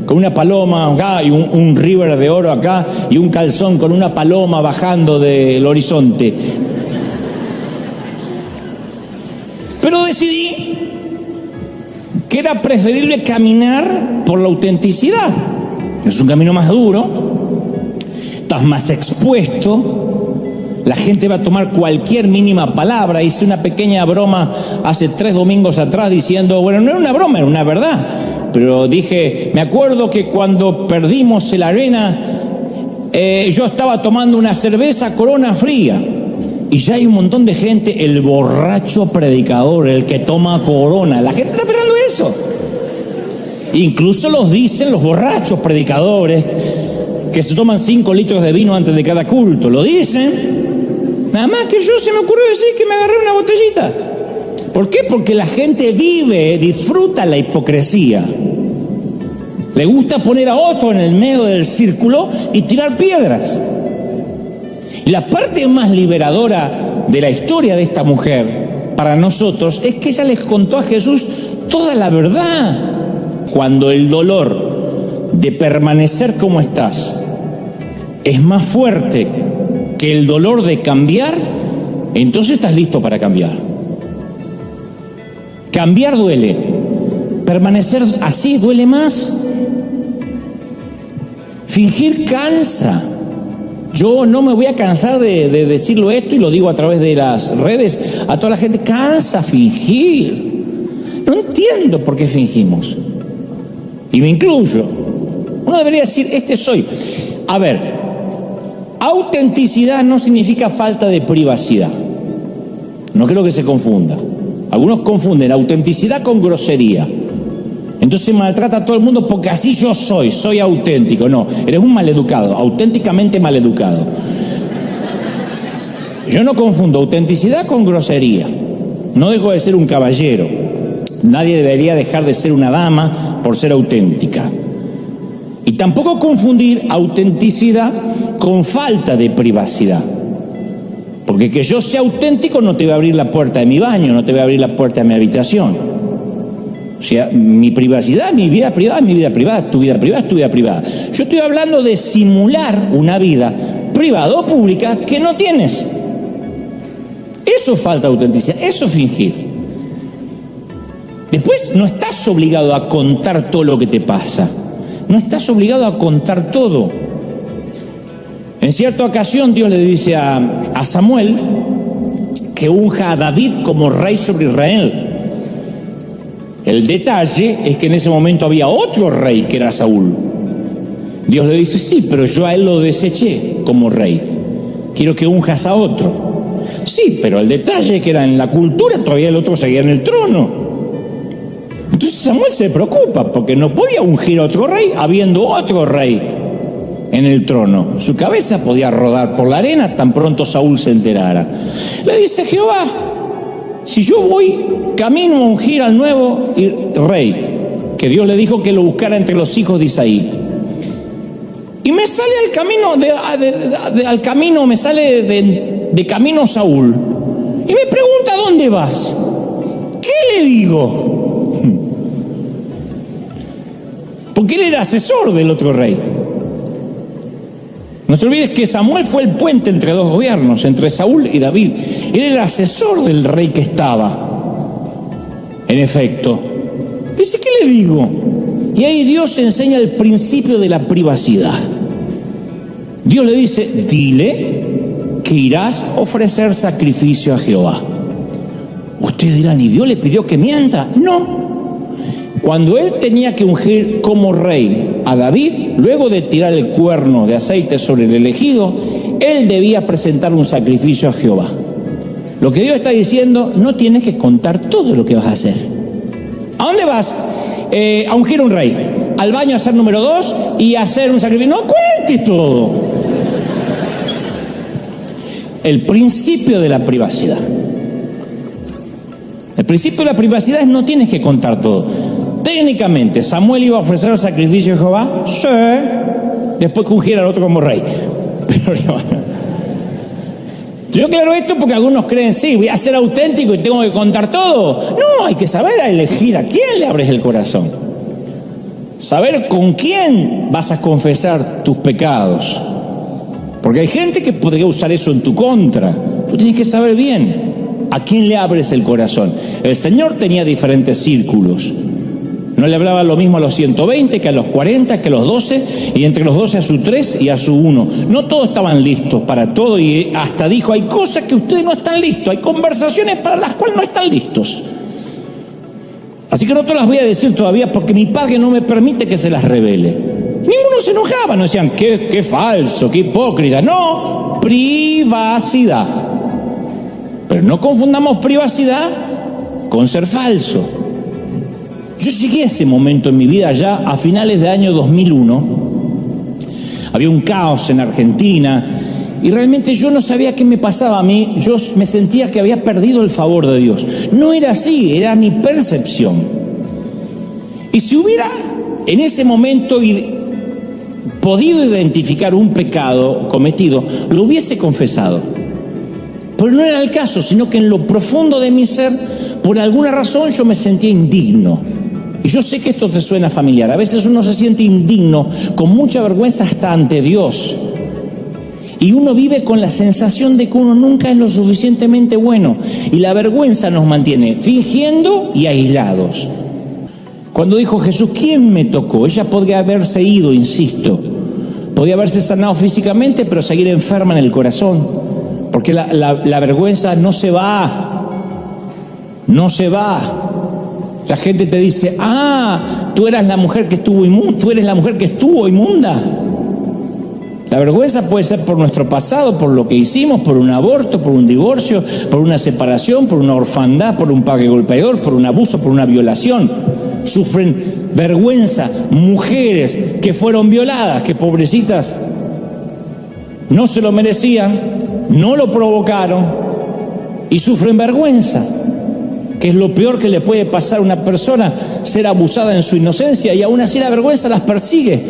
con una paloma acá y un river de oro acá y un calzón con una paloma bajando del horizonte. Pero decidí que era preferible caminar por la autenticidad. Es un camino más duro, estás más expuesto, la gente va a tomar cualquier mínima palabra. Hice una pequeña broma hace 3 domingos atrás diciendo, bueno, no era una broma, era una verdad. Pero dije, me acuerdo que cuando perdimos el Arena, yo estaba tomando una cerveza Corona fría. Y ya hay un montón de gente, el borracho predicador, el que toma Corona. La gente está esperando eso. Incluso los dicen los borrachos predicadores, que se toman 5 litros de vino antes de cada culto. Lo dicen. Nada más que yo se me ocurrió decir que me agarré una botellita. ¿Por qué? Porque la gente disfruta la hipocresía. Le gusta poner a otro en el medio del círculo y tirar piedras. Y la parte más liberadora de la historia de esta mujer para nosotros es que ella les contó a Jesús toda la verdad. Cuando el dolor de permanecer como estás es más fuerte que el dolor de cambiar, entonces estás listo para cambiar. Cambiar duele, permanecer así duele más. Fingir cansa. Yo no me voy a cansar de decirlo esto, y lo digo a través de las redes a toda la gente: cansa fingir. No entiendo por qué fingimos. Y me incluyo. Uno debería decir: este soy. A ver, autenticidad no significa falta de privacidad. No creo que se confunda. Algunos confunden autenticidad con grosería. Entonces maltrata a todo el mundo porque así yo soy auténtico. No, eres un maleducado, auténticamente maleducado. Yo no confundo autenticidad con grosería. No dejo de ser un caballero. Nadie debería dejar de ser una dama por ser auténtica. Y tampoco confundir autenticidad con falta de privacidad. Porque que yo sea auténtico no te va a abrir la puerta de mi baño, no te va a abrir la puerta de mi habitación. O sea, mi privacidad, mi vida privada, mi vida privada, tu vida privada es tu vida privada. Yo estoy hablando de simular una vida privada o pública que no tienes. Eso es falta de autenticidad, eso es fingir. Después no estás obligado a contar todo lo que te pasa. No estás obligado a contar todo. En cierta ocasión Dios le dice a Samuel que unja a David como rey sobre Israel. El detalle es que en ese momento había otro rey que era Saúl. Dios le dice: sí, pero yo a él lo deseché como rey. Quiero que unjas a otro. Sí, pero el detalle es que era en la cultura, todavía el otro seguía en el trono. Entonces Samuel se preocupa porque no podía ungir a otro rey habiendo otro rey en el trono. Su cabeza podía rodar por la arena tan pronto Saúl se enterara. Le dice Jehová: si yo voy camino a ungir al nuevo rey, que Dios le dijo que lo buscara entre los hijos de Isaí, y me sale me sale de camino Saúl, y me pregunta: ¿dónde vas? ¿Qué le digo? Porque él era asesor del otro rey. No te olvides que Samuel fue el puente entre dos gobiernos, entre Saúl y David. Él era el asesor del rey que estaba. En efecto, dice: ¿qué le digo? Y ahí Dios enseña el principio de la privacidad. Dios le dice: dile que irás a ofrecer sacrificio a Jehová. Ustedes dirán: ¿y Dios le pidió que mienta? No. Cuando él tenía que ungir como rey a David, luego de tirar el cuerno de aceite sobre el elegido, él debía presentar un sacrificio a Jehová. Lo que Dios está diciendo: no tienes que contar todo lo que vas a hacer. ¿A dónde vas? A ungir un rey. Al baño a hacer número 2 y a hacer un sacrificio. No cuentes todo. El principio de la privacidad. El principio de la privacidad es: no tienes que contar todo. Técnicamente, ¿Samuel iba a ofrecer el sacrificio a Jehová? Sí. Después que ungiera al otro como rey. Pero yo aclaro esto porque algunos creen: sí, voy a ser auténtico y tengo que contar todo. No, hay que saber elegir a quién le abres el corazón. Saber con quién vas a confesar tus pecados. Porque hay gente que podría usar eso en tu contra. Tú tienes que saber bien a quién le abres el corazón. El Señor tenía diferentes círculos. No le hablaba lo mismo a los 120 que a los 40, que a los 12, y entre los 12 a su 3 y a su 1. No todos estaban listos para todo, y hasta dijo: hay cosas que ustedes no están listos, hay conversaciones para las cuales no están listos. Así que no te las voy a decir todavía porque mi Padre no me permite que se las revele. Ninguno se enojaba, no decían: qué falso, qué hipócrita. No, privacidad. Pero no confundamos privacidad con ser falso. Yo llegué a ese momento en mi vida ya a finales de año 2001. Había un caos en Argentina y realmente yo no sabía qué me pasaba a mí. Yo me sentía que había perdido el favor de Dios. No era así, era mi percepción. Y si hubiera en ese momento podido identificar un pecado cometido, lo hubiese confesado. Pero no era el caso, sino que en lo profundo de mi ser, por alguna razón, yo me sentía indigno. Y yo sé que esto te suena familiar. A veces uno se siente indigno, con mucha vergüenza hasta ante Dios. Y uno vive con la sensación de que uno nunca es lo suficientemente bueno. Y la vergüenza nos mantiene fingiendo y aislados. Cuando dijo Jesús: ¿quién me tocó? Ella podría haberse ido, insisto. Podía haberse sanado físicamente, pero seguir enferma en el corazón. Porque la vergüenza no se va. No se va. La gente te dice, tú eras la mujer que estuvo inmunda, tú eres la mujer que estuvo inmunda. La vergüenza puede ser por nuestro pasado, por lo que hicimos, por un aborto, por un divorcio, por una separación, por una orfandad, por un padre golpeador, por un abuso, por una violación. Sufren vergüenza mujeres que fueron violadas, que pobrecitas no se lo merecían, no lo provocaron y sufren vergüenza, que es lo peor que le puede pasar a una persona, ser abusada en su inocencia, y aún así la vergüenza las persigue.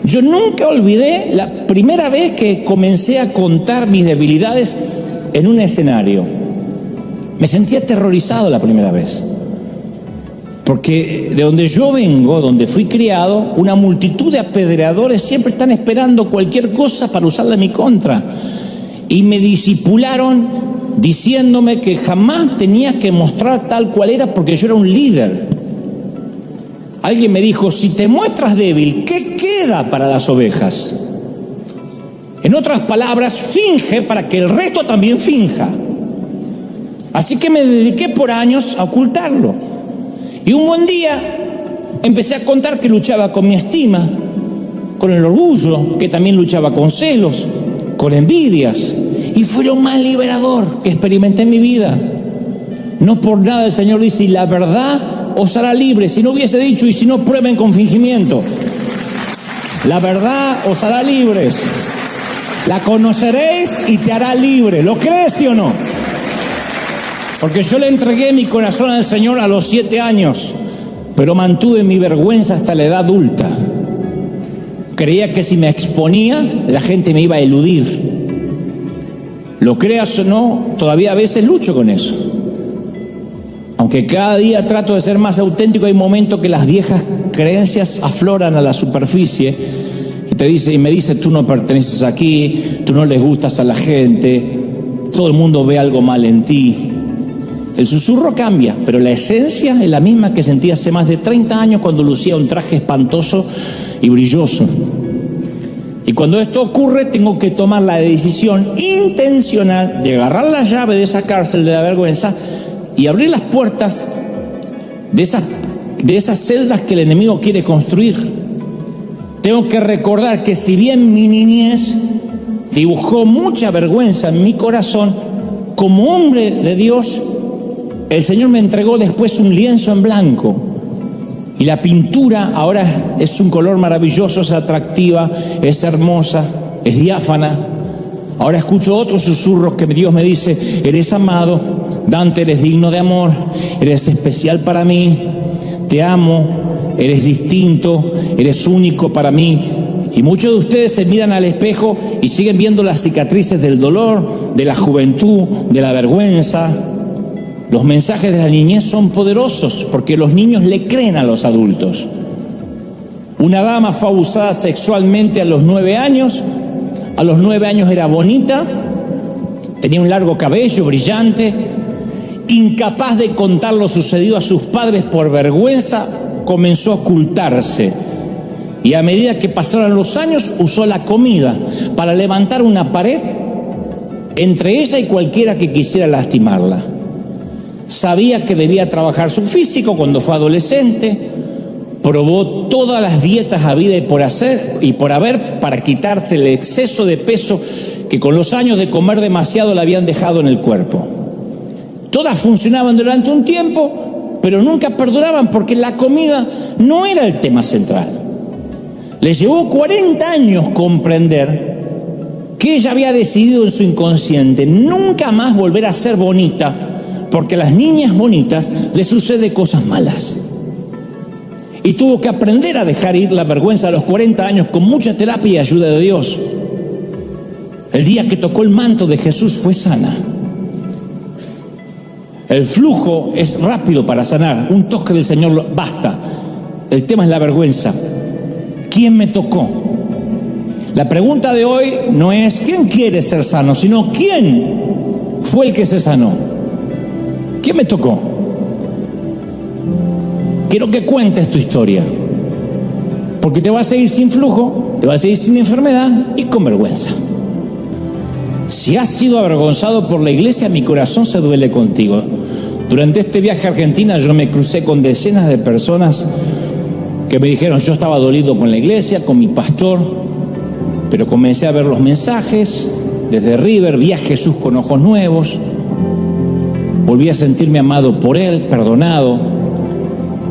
Yo nunca olvidé la primera vez que comencé a contar mis debilidades en un escenario. Me sentí aterrorizado la primera vez. Porque de donde yo vengo, donde fui criado, una multitud de apedreadores siempre están esperando cualquier cosa para usarla en mi contra. Y me discipularon diciéndome que jamás tenía que mostrar tal cual era porque yo era un líder. Alguien me dijo, si te muestras débil, ¿qué queda para las ovejas? En otras palabras, finge para que el resto también finja. Así que me dediqué por años a ocultarlo. Y un buen día empecé a contar que luchaba con mi estima, con el orgullo, que también luchaba con celos, con envidias. Y fue lo más liberador que experimenté en mi vida. No por nada el Señor dice, y la verdad os hará libres. Si no hubiese dicho, y si no, prueben con fingimiento. La verdad os hará libres. La conoceréis y te hará libre. ¿Lo crees, sí o no? Porque yo le entregué mi corazón al Señor a los 7 años, pero mantuve mi vergüenza hasta la edad adulta. Creía que si me exponía, la gente me iba a eludir. Lo creas o no, todavía a veces lucho con eso. Aunque cada día trato de ser más auténtico, hay momentos que las viejas creencias afloran a la superficie y me dice, tú no perteneces aquí, tú no les gustas a la gente, todo el mundo ve algo mal en ti. El susurro cambia, pero la esencia es la misma que sentí hace más de 30 años cuando lucía un traje espantoso y brilloso. Y cuando esto ocurre, tengo que tomar la decisión intencional de agarrar la llave de esa cárcel de la vergüenza y abrir las puertas de esas celdas que el enemigo quiere construir. Tengo que recordar que si bien mi niñez dibujó mucha vergüenza en mi corazón, como hombre de Dios, el Señor me entregó después un lienzo en blanco. Y la pintura ahora es un color maravilloso, es atractiva, es hermosa, es diáfana. Ahora escucho otros susurros que Dios me dice, eres amado, Dante, eres digno de amor, eres especial para mí, te amo, eres distinto, eres único para mí. Y muchos de ustedes se miran al espejo y siguen viendo las cicatrices del dolor, de la juventud, de la vergüenza. Los mensajes de la niñez son poderosos porque los niños le creen a los adultos. Una dama fue abusada sexualmente a los 9 años. A los 9 años era bonita, tenía un largo cabello brillante, incapaz de contar lo sucedido a sus padres por vergüenza, comenzó a ocultarse. Y a medida que pasaron los años, usó la comida para levantar una pared entre ella y cualquiera que quisiera lastimarla. Sabía que debía trabajar su físico cuando fue adolescente, probó todas las dietas habidas y por haber para quitarse el exceso de peso que con los años de comer demasiado le habían dejado en el cuerpo. Todas funcionaban durante un tiempo, pero nunca perduraban porque la comida no era el tema central. Le llevó 40 años comprender que ella había decidido en su inconsciente nunca más volver a ser bonita, porque a las niñas bonitas les sucede cosas malas. Y tuvo que aprender a dejar ir la vergüenza a los 40 años con mucha terapia y ayuda de Dios. El día que tocó el manto de Jesús fue sana. El flujo es rápido para sanar. Un toque del Señor basta. El tema es la vergüenza. ¿Quién me tocó? La pregunta de hoy no es ¿quién quiere ser sano?, sino ¿quién fue el que se sanó? ¿Quién me tocó? Quiero que cuentes tu historia, Porque te vas a ir sin flujo, te vas a ir sin enfermedad y con vergüenza. Si has sido avergonzado por la iglesia, mi corazón se duele contigo. Durante este viaje a Argentina yo me crucé con decenas de personas que me dijeron, yo estaba dolido con la iglesia, con mi pastor, pero comencé a ver los mensajes desde River, vi a Jesús con ojos nuevos, volví a sentirme amado por Él, perdonado.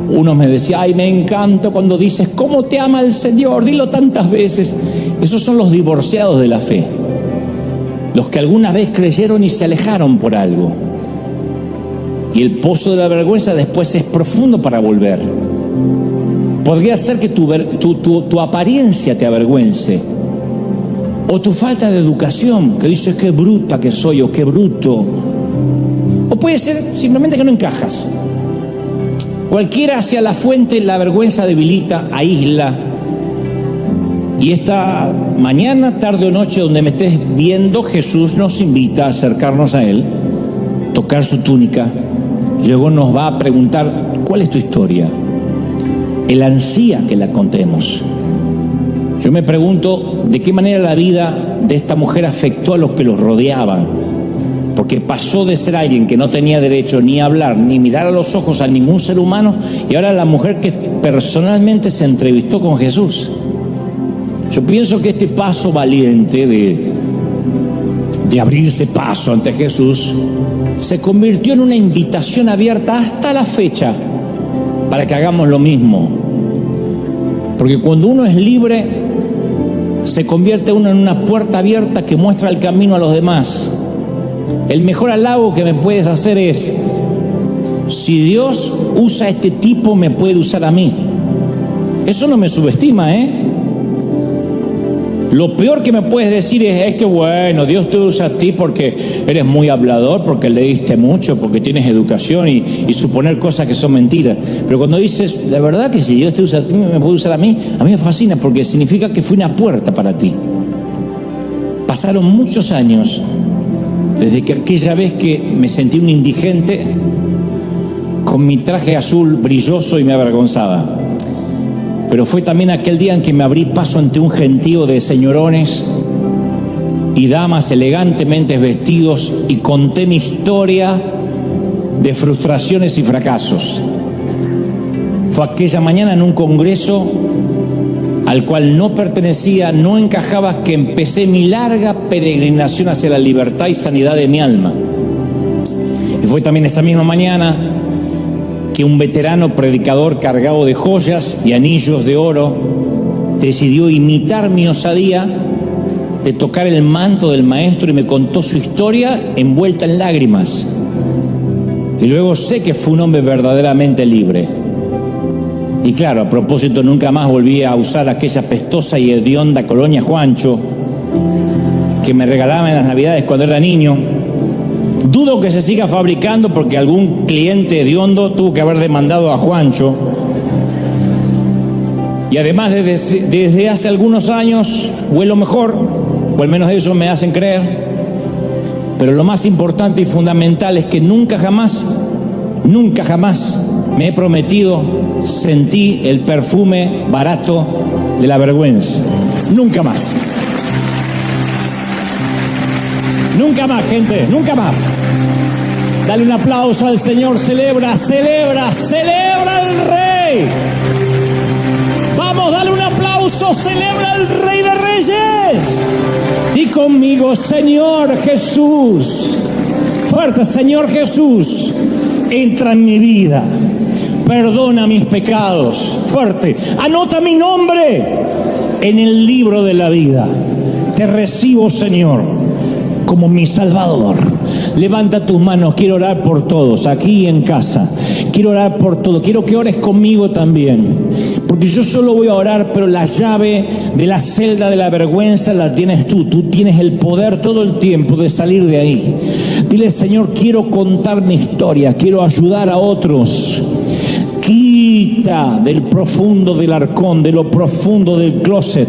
Uno me decía, ay, me encanta cuando dices, ¿cómo te ama el Señor? Dilo tantas veces. Esos son los divorciados de la fe, los que alguna vez creyeron y se alejaron por algo. Y el pozo de la vergüenza después es profundo para volver. Podría ser que tu apariencia te avergüence, o tu falta de educación, que dices qué bruta que soy o qué bruto. O puede ser simplemente que no encajas. Cualquiera hacia la fuente, la vergüenza debilita, aísla. Y esta mañana, tarde o noche, donde me estés viendo, Jesús nos invita a acercarnos a Él, tocar su túnica, y luego nos va a preguntar, ¿cuál es tu historia? Él ansía que la contemos. Yo me pregunto de qué manera la vida de esta mujer afectó a los que los rodeaban, porque pasó de ser alguien que no tenía derecho ni a hablar, ni mirar a los ojos a ningún ser humano, y ahora la mujer que personalmente se entrevistó con Jesús. Yo pienso que este paso valiente de abrirse paso ante Jesús se convirtió en una invitación abierta hasta la fecha para que hagamos lo mismo. Porque cuando uno es libre, se convierte uno en una puerta abierta que muestra el camino a los demás. El mejor halago que me puedes hacer es, si Dios usa a este tipo, me puede usar a mí. Eso no me subestima, Lo peor que me puedes decir es que bueno, Dios te usa a ti porque eres muy hablador, porque leíste mucho, porque tienes educación y suponer cosas que son mentiras. Pero cuando dices, la verdad que si Dios te usa a ti, me puede usar a mí me fascina, porque significa que fui una puerta para ti. Pasaron muchos años desde que aquella vez que me sentí un indigente con mi traje azul brilloso y me avergonzaba. Pero fue también aquel día en que me abrí paso ante un gentío de señorones y damas elegantemente vestidos y conté mi historia de frustraciones y fracasos. Fue aquella mañana en un congreso al cual no pertenecía, no encajaba, que empecé mi larga peregrinación hacia la libertad y sanidad de mi alma. Y fue también esa misma mañana que un veterano predicador cargado de joyas y anillos de oro decidió imitar mi osadía de tocar el manto del maestro y me contó su historia envuelta en lágrimas. Y luego sé que fue un hombre verdaderamente libre. Y claro, a propósito, nunca más volví a usar aquella pestosa y hedionda colonia Juancho que me regalaban en las Navidades cuando era niño. Dudo que se siga fabricando porque algún cliente hediondo tuvo que haber demandado a Juancho. Y además desde hace algunos años huelo mejor, o al menos eso me hacen creer. Pero lo más importante y fundamental es que nunca jamás me he prometido sentir el perfume barato de la vergüenza. Nunca más. Nunca más, gente, nunca más. Dale un aplauso al Señor, celebra al Rey. Vamos, dale un aplauso, celebra al Rey de Reyes. Y conmigo, Señor Jesús. Fuerte, Señor Jesús, entra en mi vida. Perdona mis pecados. Fuerte, anota mi nombre en el libro de la vida. Te recibo, Señor, como mi Salvador. Levanta tus manos, quiero orar por todos, aquí y en casa. Quiero orar por todos, quiero que ores conmigo también. Porque yo solo voy a orar, pero la llave de la celda de la vergüenza la tienes tú. Tú tienes el poder todo el tiempo de salir de ahí. Dile, Señor, quiero contar mi historia, quiero ayudar a otros. Quita del profundo del arcón, de lo profundo del closet,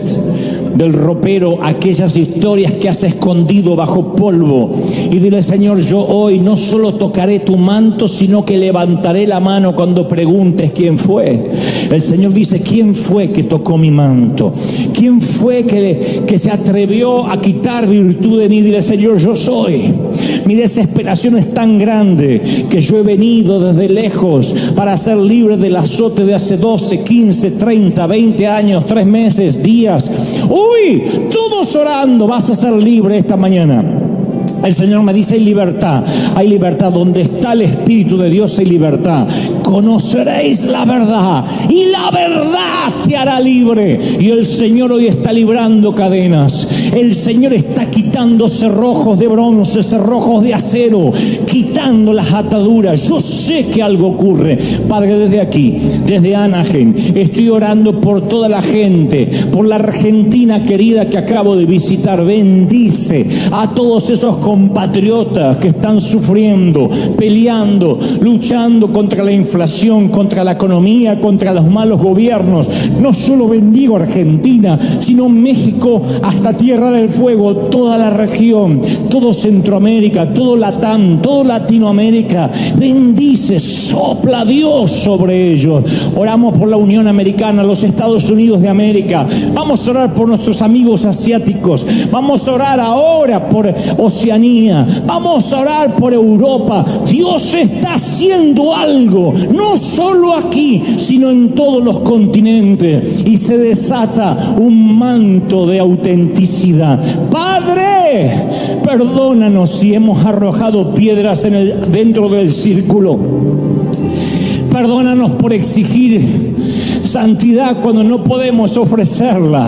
del ropero, aquellas historias que has escondido bajo polvo y dile: Señor, yo hoy no solo tocaré tu manto, sino que levantaré la mano cuando preguntes quién fue. El Señor dice: ¿quién fue que tocó mi manto? ¿Quién fue que se atrevió a quitar virtud de mí? Dile: Señor, yo soy. Mi desesperación es tan grande que yo he venido desde lejos para ser libre del azote de hace 12, 15, 30, 20 años, 3 meses, días. Uy, todos orando, vas a ser libre esta mañana. El Señor me dice: hay libertad donde está el Espíritu de Dios, hay libertad. Conoceréis la verdad y la verdad te hará libre. Y el Señor hoy está librando cadenas. El Señor está quitando cerrojos de bronce, cerrojos de acero, quitando las ataduras. Yo sé que algo ocurre. Padre, desde aquí, desde Anaheim, estoy orando por toda la gente, por la Argentina querida que acabo de visitar. Bendice a todos esos compatriotas que están sufriendo, peleando, luchando contra la inflación, contra la economía, contra los malos gobiernos. No solo bendigo Argentina, sino México hasta Tierra del Fuego, toda la región, todo Centroamérica, todo Latam, todo Latinoamérica. Bendice, sopla Dios sobre ellos. Oramos por la Unión Americana, los Estados Unidos de América. Vamos a orar por nuestros amigos asiáticos. Vamos a orar ahora por Oceanía. Vamos a orar por Europa. Dios está haciendo algo, no solo aquí, sino en todos los continentes. Y se desata un manto de autenticidad. Padre, perdónanos si hemos arrojado piedras dentro del círculo. Perdónanos por exigir santidad cuando no podemos ofrecerla.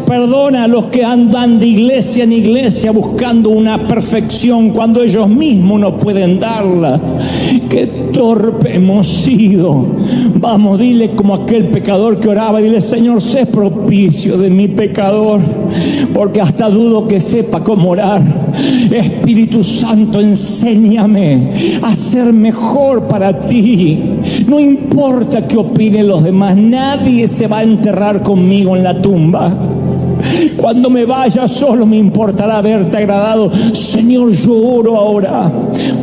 Perdona a los que andan de iglesia en iglesia buscando una perfección cuando ellos mismos no pueden darla. Qué torpe hemos sido. Vamos, dile como aquel pecador que oraba, dile: Señor, sé propicio de mi pecador, porque hasta dudo que sepa cómo orar. Espíritu Santo, enséñame a ser mejor para ti. No importa qué opinen los demás, nadie se va a enterrar conmigo en la tumba. Cuando me vaya solo me importará haberte agradado. Señor, yo oro ahora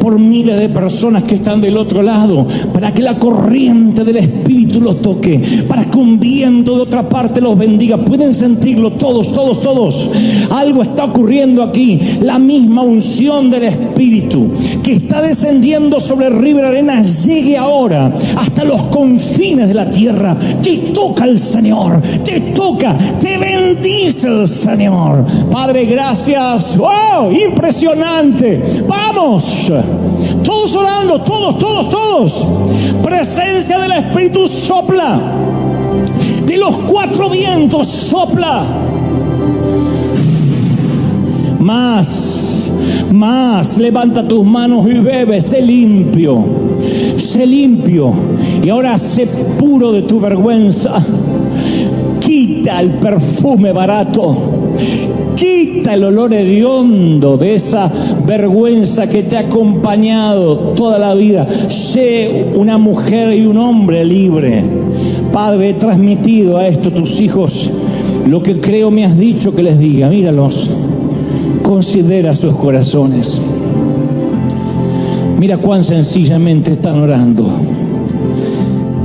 por miles de personas que están del otro lado, para que la corriente del Espíritu los toque, para que un viento de otra parte los bendiga. Pueden sentirlo todos, todos, todos. Algo está ocurriendo aquí. La misma unción del Espíritu que está descendiendo sobre River Arenas llegue ahora hasta los confines de la tierra. Te toca el Señor, te toca, te bendice el Señor. Padre, gracias. ¡Wow! Impresionante. Vamos, todos orando, todos. Presencia del Espíritu sopla. De los 4 vientos sopla. Más. Levanta tus manos y bebe. Sé limpio. Y ahora sé puro de tu vergüenza. Quita el perfume barato, quita el olor hediondo de esa vergüenza que te ha acompañado toda la vida. Sé una mujer y un hombre libre. Padre, he transmitido a esto tus hijos lo que creo me has dicho que les diga. Míralos, considera sus corazones. Mira cuán sencillamente están orando.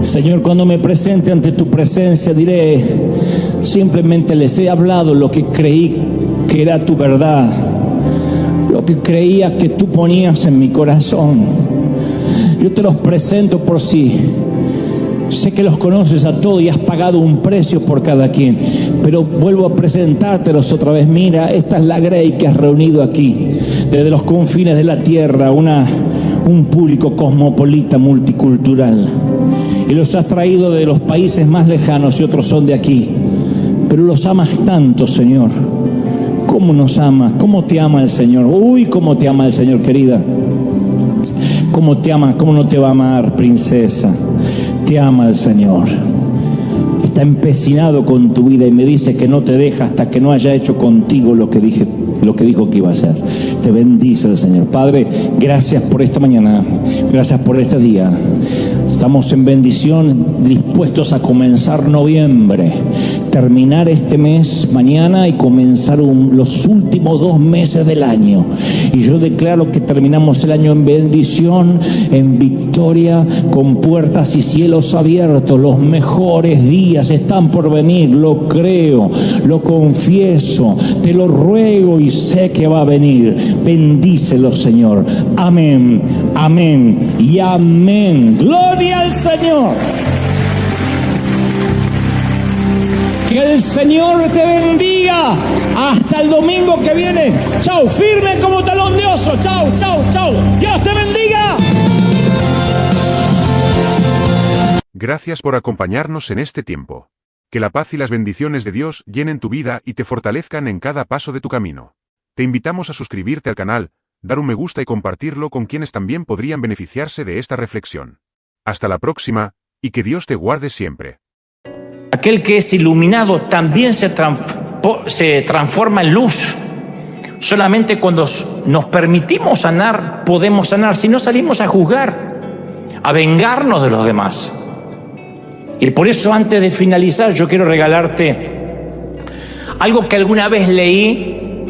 Señor, cuando me presente ante tu presencia, diré: simplemente les he hablado lo que creí que era tu verdad, lo que creía que tú ponías en mi corazón. Yo te los presento por sí. Sé que los conoces a todos y has pagado un precio por cada quien, pero vuelvo a presentártelos otra vez. Mira, esta es la grey que has reunido aquí, desde los confines de la tierra, un público cosmopolita, multicultural. Y los has traído de los países más lejanos y otros son de aquí. Pero los amas tanto, Señor. ¿Cómo nos amas? ¿Cómo te ama el Señor? Uy, cómo te ama el Señor, querida. ¿Cómo te ama? ¿Cómo no te va a amar, princesa? Te ama el Señor. Está empecinado con tu vida y me dice que no te deja hasta que no haya hecho contigo lo que dijo que iba a hacer. Te bendice el Señor. Padre, gracias por esta mañana. Gracias por este día. Estamos en bendición, dispuestos a comenzar noviembre. terminar este mes mañana y comenzar los últimos 2 meses del año. Y yo declaro que terminamos el año en bendición, en victoria, con puertas y cielos abiertos. Los mejores días están por venir, lo creo, lo confieso, te lo ruego y sé que va a venir. Bendícelo, Señor. Amén, amén y amén. Gloria al Señor. Que el Señor te bendiga. Hasta el domingo que viene. Chau, firme como talón de oso. Chau, chau, chau. Dios te bendiga. Gracias por acompañarnos en este tiempo. Que la paz y las bendiciones de Dios llenen tu vida y te fortalezcan en cada paso de tu camino. Te invitamos a suscribirte al canal, dar un me gusta y compartirlo con quienes también podrían beneficiarse de esta reflexión. Hasta la próxima, y que Dios te guarde siempre. Aquel que es iluminado también se transforma en luz. Solamente cuando nos permitimos sanar, podemos sanar. Si no, salimos a juzgar, a vengarnos de los demás. Y por eso, antes de finalizar, yo quiero regalarte algo que alguna vez leí,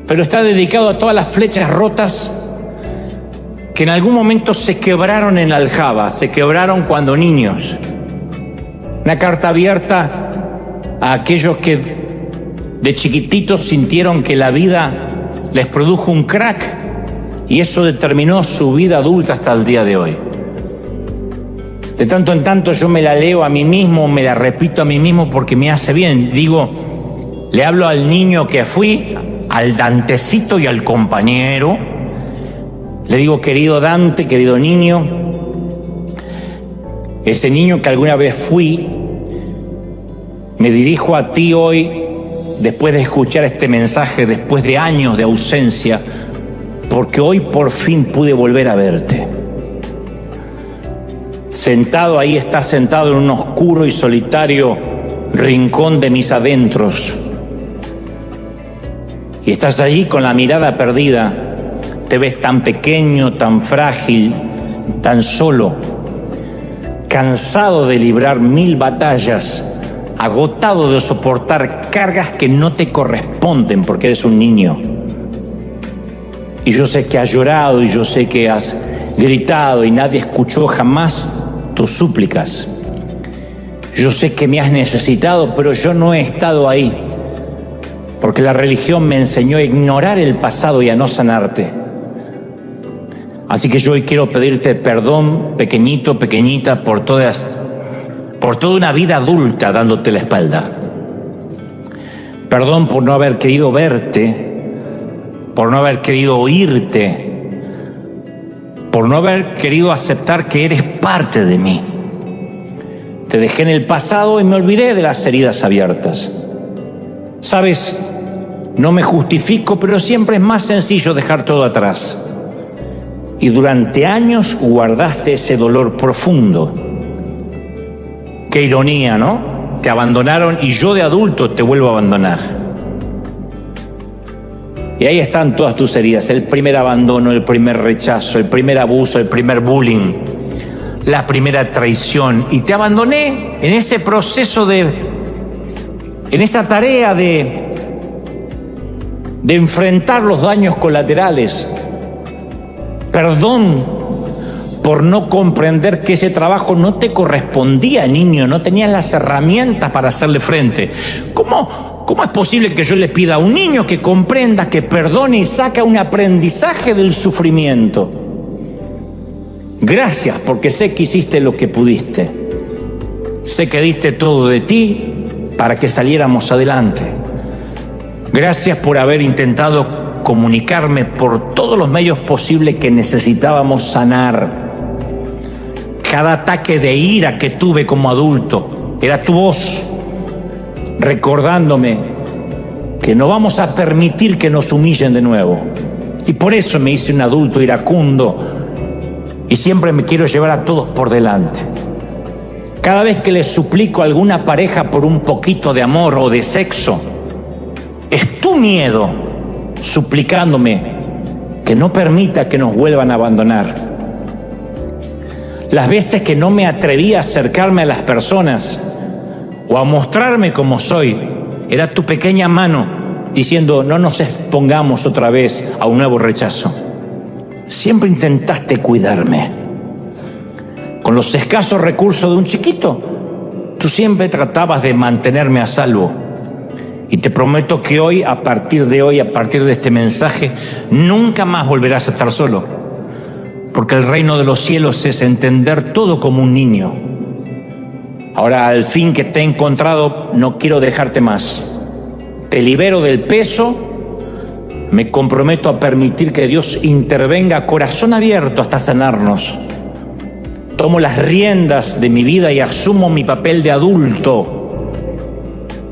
pero está dedicado a todas las flechas rotas que en algún momento se quebraron en la aljaba, se quebraron cuando niños. Una carta abierta a aquellos que de chiquititos sintieron que la vida les produjo un crack y eso determinó su vida adulta hasta el día de hoy. De tanto en tanto yo me la leo a mí mismo, me la repito a mí mismo porque me hace bien. Digo, le hablo al niño que fui, al Dantecito y al compañero. Le digo, querido Dante, querido niño, ese niño que alguna vez fui, me dirijo a ti hoy, después de escuchar este mensaje, después de años de ausencia, porque hoy por fin pude volver a verte. Sentado ahí, estás sentado en un oscuro y solitario rincón de mis adentros. Y estás allí con la mirada perdida. Te ves tan pequeño, tan frágil, tan solo, cansado de librar 1000 batallas, agotado de soportar cargas que no te corresponden porque eres un niño. Y yo sé que has llorado y yo sé que has gritado y nadie escuchó jamás tus súplicas. Yo sé que me has necesitado, pero yo no he estado ahí, porque la religión me enseñó a ignorar el pasado y a no sanarte. Así que yo hoy quiero pedirte perdón, pequeñito, pequeñita, por toda una vida adulta dándote la espalda. Perdón por no haber querido verte, por no haber querido oírte, por no haber querido aceptar que eres parte de mí. Te dejé en el pasado y me olvidé de las heridas abiertas. Sabes, no me justifico, pero siempre es más sencillo dejar todo atrás. Y durante años guardaste ese dolor profundo. Qué ironía, ¿no? Te abandonaron y yo de adulto te vuelvo a abandonar. Y ahí están todas tus heridas: el primer abandono, el primer rechazo, el primer abuso, el primer bullying, la primera traición. Y te abandoné en ese proceso en esa tarea de enfrentar los daños colaterales. Perdón por no comprender que ese trabajo no te correspondía, niño, no tenías las herramientas para hacerle frente. ¿Cómo es posible que yo le pida a un niño que comprenda, que perdone y saque un aprendizaje del sufrimiento? Gracias, porque sé que hiciste lo que pudiste. Sé que diste todo de ti para que saliéramos adelante. Gracias por haber intentado comunicarme por todos los medios posibles que necesitábamos sanar. Cada ataque de ira que tuve como adulto era tu voz recordándome que no vamos a permitir que nos humillen de nuevo. Y por eso me hice un adulto iracundo y siempre me quiero llevar a todos por delante. Cada vez que les suplico a alguna pareja por un poquito de amor o de sexo, es tu miedo suplicándome que no permita que nos vuelvan a abandonar. Las veces que no me atreví a acercarme a las personas o a mostrarme como soy, era tu pequeña mano diciendo: no nos expongamos otra vez a un nuevo rechazo. Siempre intentaste cuidarme. Con los escasos recursos de un chiquito, tú siempre tratabas de mantenerme a salvo. Y te prometo que hoy, a partir de este mensaje, nunca más volverás a estar solo. Porque el reino de los cielos es entender todo como un niño. Ahora, al fin que te he encontrado, no quiero dejarte más. Te libero del peso. Me comprometo a permitir que Dios intervenga a corazón abierto hasta sanarnos. Tomo las riendas de mi vida y asumo mi papel de adulto.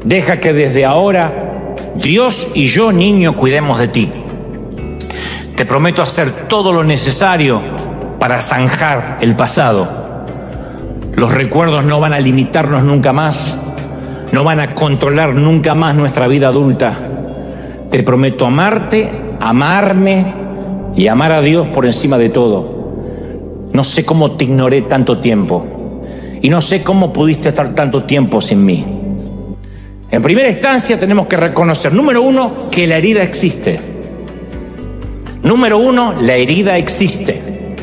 Deja que desde ahora Dios y yo, niño, cuidemos de ti. Te prometo hacer todo lo necesario para zanjar el pasado. Los recuerdos no van a limitarnos nunca más, no van a controlar nunca más nuestra vida adulta. Te prometo amarte, amarme y amar a Dios por encima de todo. No sé cómo te ignoré tanto tiempo y no sé cómo pudiste estar tanto tiempo sin mí. En primera instancia tenemos que reconocer, número uno, que la herida existe. Número uno, la herida existe.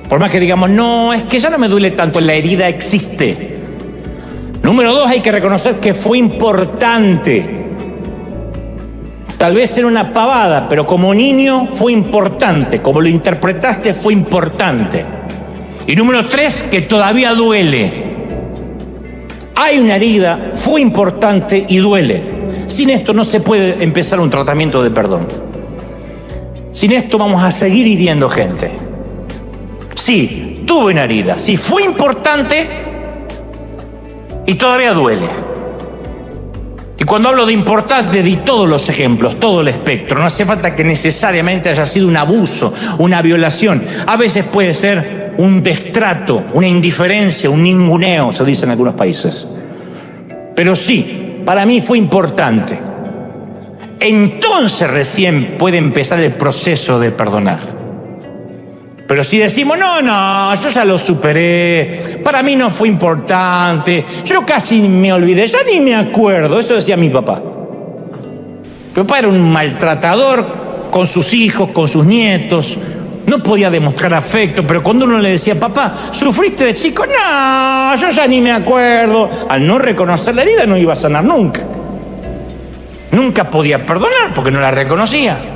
Por más que digamos, no, es que ya no me duele tanto, la herida existe. Número dos, hay que reconocer que fue importante. Tal vez era una pavada, pero como niño fue importante. Como lo interpretaste, fue importante. Y número tres, que todavía duele. Hay una herida, fue importante y duele. Sin esto no se puede empezar un tratamiento de perdón. Sin esto vamos a seguir hiriendo gente. Sí, tuve una herida. Sí, fue importante y todavía duele. Y cuando hablo de importante, di todos los ejemplos, todo el espectro. No hace falta que necesariamente haya sido un abuso, una violación. A veces puede ser un destrato, una indiferencia, un ninguneo, se dice en algunos países. Pero sí, para mí fue importante. Entonces recién puede empezar el proceso de perdonar. Pero si decimos, no, yo ya lo superé, para mí no fue importante, yo casi me olvidé, ya ni me acuerdo, eso decía mi papá. Mi papá era un maltratador con sus hijos, con sus nietos, no podía demostrar afecto, pero cuando uno le decía, papá, ¿sufriste de chico? No, yo ya ni me acuerdo. Al no reconocer la herida no iba a sanar nunca. Nunca podía perdonar porque no la reconocía.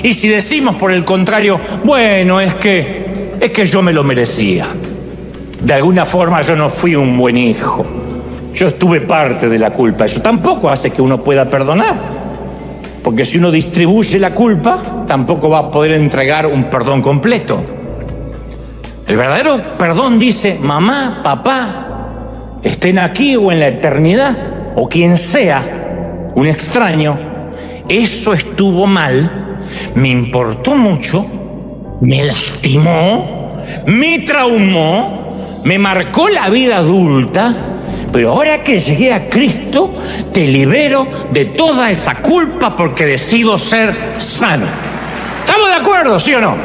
Y si decimos por el contrario, bueno, es que yo me lo merecía. De alguna forma yo no fui un buen hijo. Yo estuve parte de la culpa. Eso tampoco hace que uno pueda perdonar. Porque si uno distribuye la culpa, tampoco va a poder entregar un perdón completo. El verdadero perdón dice, mamá, papá, estén aquí o en la eternidad, o quien sea, un extraño, eso estuvo mal. Me importó mucho, me lastimó, me traumó, me marcó la vida adulta, pero ahora que llegué a Cristo, te libero de toda esa culpa porque decido ser sano. ¿Estamos de acuerdo, sí o no?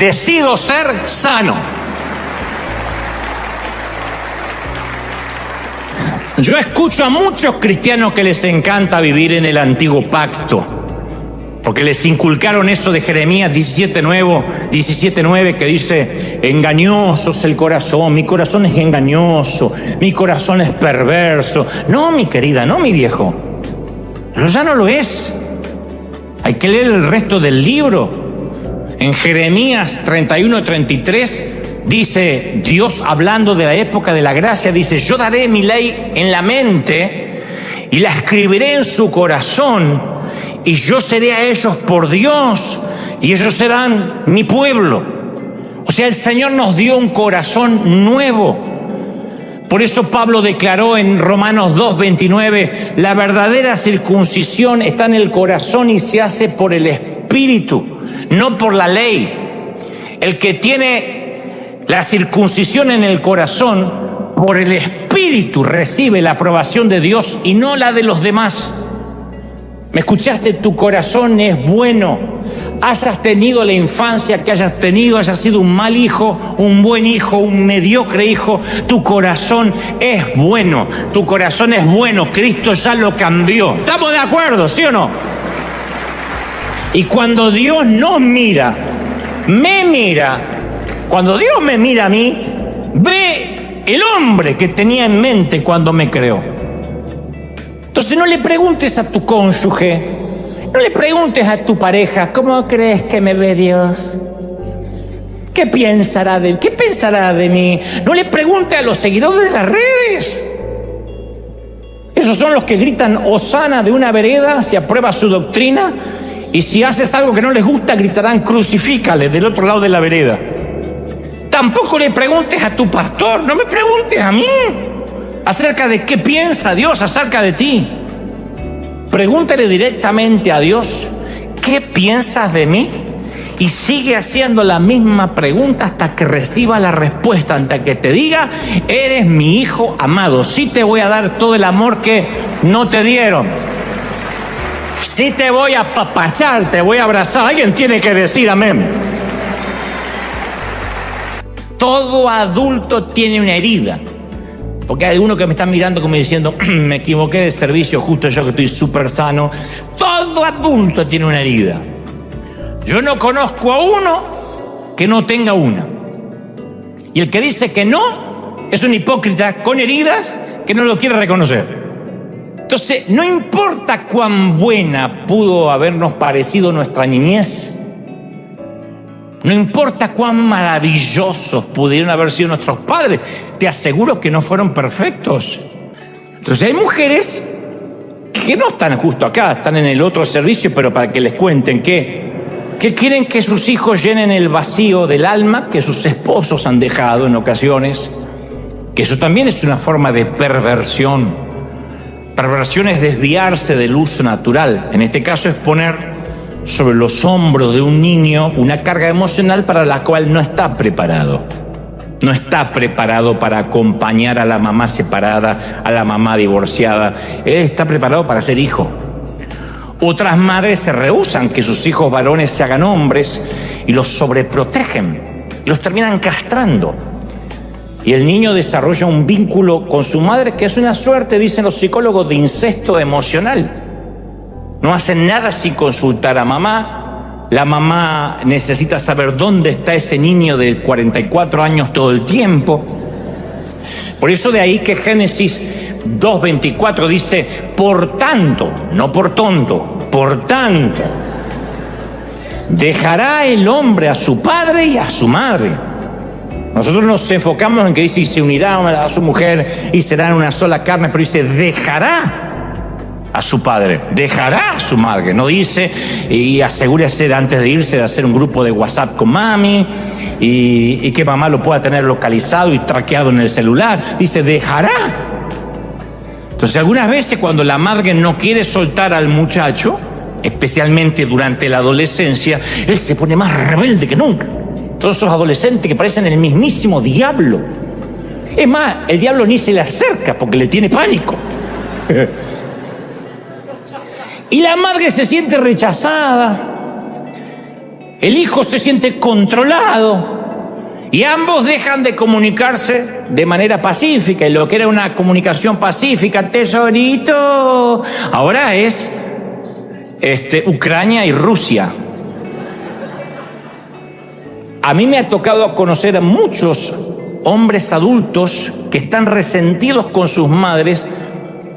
Decido ser sano. Yo escucho a muchos cristianos que les encanta vivir en el antiguo pacto. Porque les inculcaron eso de Jeremías 17:9 que dice, engañoso es el corazón, mi corazón es engañoso, mi corazón es perverso. No, mi querida, no, mi viejo. Pero ya no lo es. Hay que leer el resto del libro. En Jeremías 31:33 dice, Dios hablando de la época de la gracia, dice, yo daré mi ley en la mente y la escribiré en su corazón. Y yo seré a ellos por Dios, y ellos serán mi pueblo. O sea, el Señor nos dio un corazón nuevo. Por eso Pablo declaró en Romanos 2:29, la verdadera circuncisión está en el corazón y se hace por el Espíritu, no por la ley. El que tiene la circuncisión en el corazón, por el Espíritu recibe la aprobación de Dios y no la de los demás. ¿Me escuchaste? Tu corazón es bueno. hayas tenido la infancia que hayas tenido, hayas sido un mal hijo, un buen hijo, un mediocre hijo, tu corazón es bueno, tu corazón es bueno, Cristo ya lo cambió. ¿Estamos de acuerdo, sí o no? Y cuando Dios nos mira, me mira, cuando Dios me mira a mí, ve el hombre que tenía en mente cuando me creó. Entonces no le preguntes a tu cónyuge, no le preguntes a tu pareja, ¿cómo crees que me ve Dios? ¿Qué pensará de mí? No le preguntes a los seguidores de las redes. Esos son los que gritan hosana de una vereda si aprueba su doctrina, y si haces algo que no les gusta gritarán crucifícale del otro lado de la vereda. Tampoco le preguntes a tu pastor, no me preguntes a mí acerca de qué piensa Dios acerca de ti. Pregúntale directamente a Dios, ¿qué piensas de mí? Y sigue haciendo la misma pregunta hasta que reciba la respuesta, hasta que te diga, eres mi hijo amado. Sí te voy a dar todo el amor que no te dieron. Sí te voy a apapachar, te voy a abrazar. Alguien tiene que decir amén. Todo adulto tiene una herida. Porque hay uno que me está mirando como diciendo, me equivoqué de servicio, justo yo que estoy súper sano. Todo adulto tiene una herida. Yo no conozco a uno que no tenga una. Y el que dice que no, es un hipócrita con heridas que no lo quiere reconocer. Entonces, no importa cuán buena pudo habernos parecido nuestra niñez, no importa cuán maravillosos pudieron haber sido nuestros padres, te aseguro que no fueron perfectos. Entonces hay mujeres que no están justo acá, están en el otro servicio, pero para que les cuenten que quieren que sus hijos llenen el vacío del alma que sus esposos han dejado en ocasiones, que eso también es una forma de perversión. Perversión es desviarse del uso natural. En este caso es poner sobre los hombros de un niño una carga emocional para la cual no está preparado. No está preparado para acompañar a la mamá separada, a la mamá divorciada. Él está preparado para ser hijo. Otras madres se rehúsan que sus hijos varones se hagan hombres y los sobreprotegen y los terminan castrando. Y el niño desarrolla un vínculo con su madre que es una suerte, dicen los psicólogos, de incesto emocional. No hacen nada sin consultar a mamá. La mamá necesita saber dónde está ese niño de 44 años todo el tiempo. Por eso de ahí que Génesis 2:24 dice, por tanto, no por tonto, por tanto, dejará el hombre a su padre y a su madre. Nosotros nos enfocamos en que dice, y se unirá a su mujer y serán una sola carne, pero dice, dejará a su padre, dejará a su madre. No dice, y asegúrese antes de irse de hacer un grupo de WhatsApp con mami y que mamá lo pueda tener localizado y traqueado en el celular. Dice, dejará. Entonces, algunas veces cuando la madre no quiere soltar al muchacho, especialmente durante la adolescencia, él se pone más rebelde que nunca. Todos esos adolescentes que parecen el mismísimo diablo. Es más, el diablo ni se le acerca porque le tiene pánico. Y la madre se siente rechazada, el hijo se siente controlado, y ambos dejan de comunicarse de manera pacífica. Y lo que era una comunicación pacífica, tesorito, ahora es Ucrania y Rusia. A mí me ha tocado conocer a muchos hombres adultos que están resentidos con sus madres,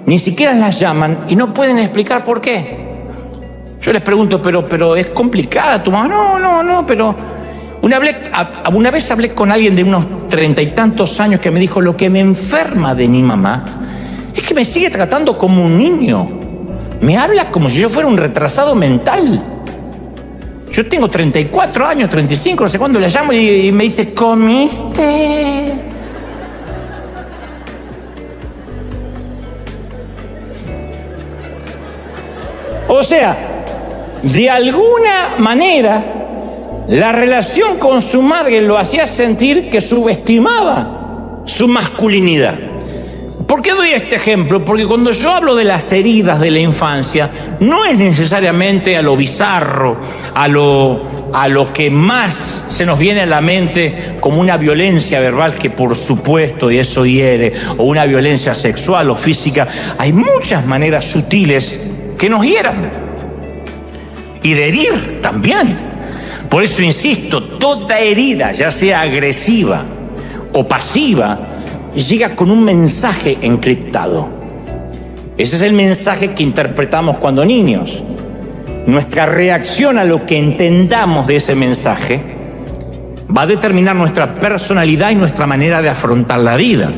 ni siquiera las llaman y no pueden explicar por qué. Yo les pregunto, pero es complicada tu mamá. No, pero una vez hablé con alguien de unos 30 y tantos años que me dijo, lo que me enferma de mi mamá es que me sigue tratando como un niño. Me habla como si yo fuera un retrasado mental. Yo tengo 34 años, 35, no sé cuándo, la llamo y me dice, ¿comiste? O sea, de alguna manera, la relación con su madre lo hacía sentir que subestimaba su masculinidad. ¿Por qué doy este ejemplo? Porque cuando yo hablo de las heridas de la infancia, no es necesariamente a lo bizarro, a lo que más se nos viene a la mente como una violencia verbal, que por supuesto y eso hiere, o una violencia sexual o física. Hay muchas maneras sutiles que nos hieran y de herir también. Por eso insisto, toda herida, ya sea agresiva o pasiva, llega con un mensaje encriptado. Ese es el mensaje que interpretamos cuando niños. Nuestra reacción a lo que entendamos de ese mensaje va a determinar nuestra personalidad y nuestra manera de afrontar la vida.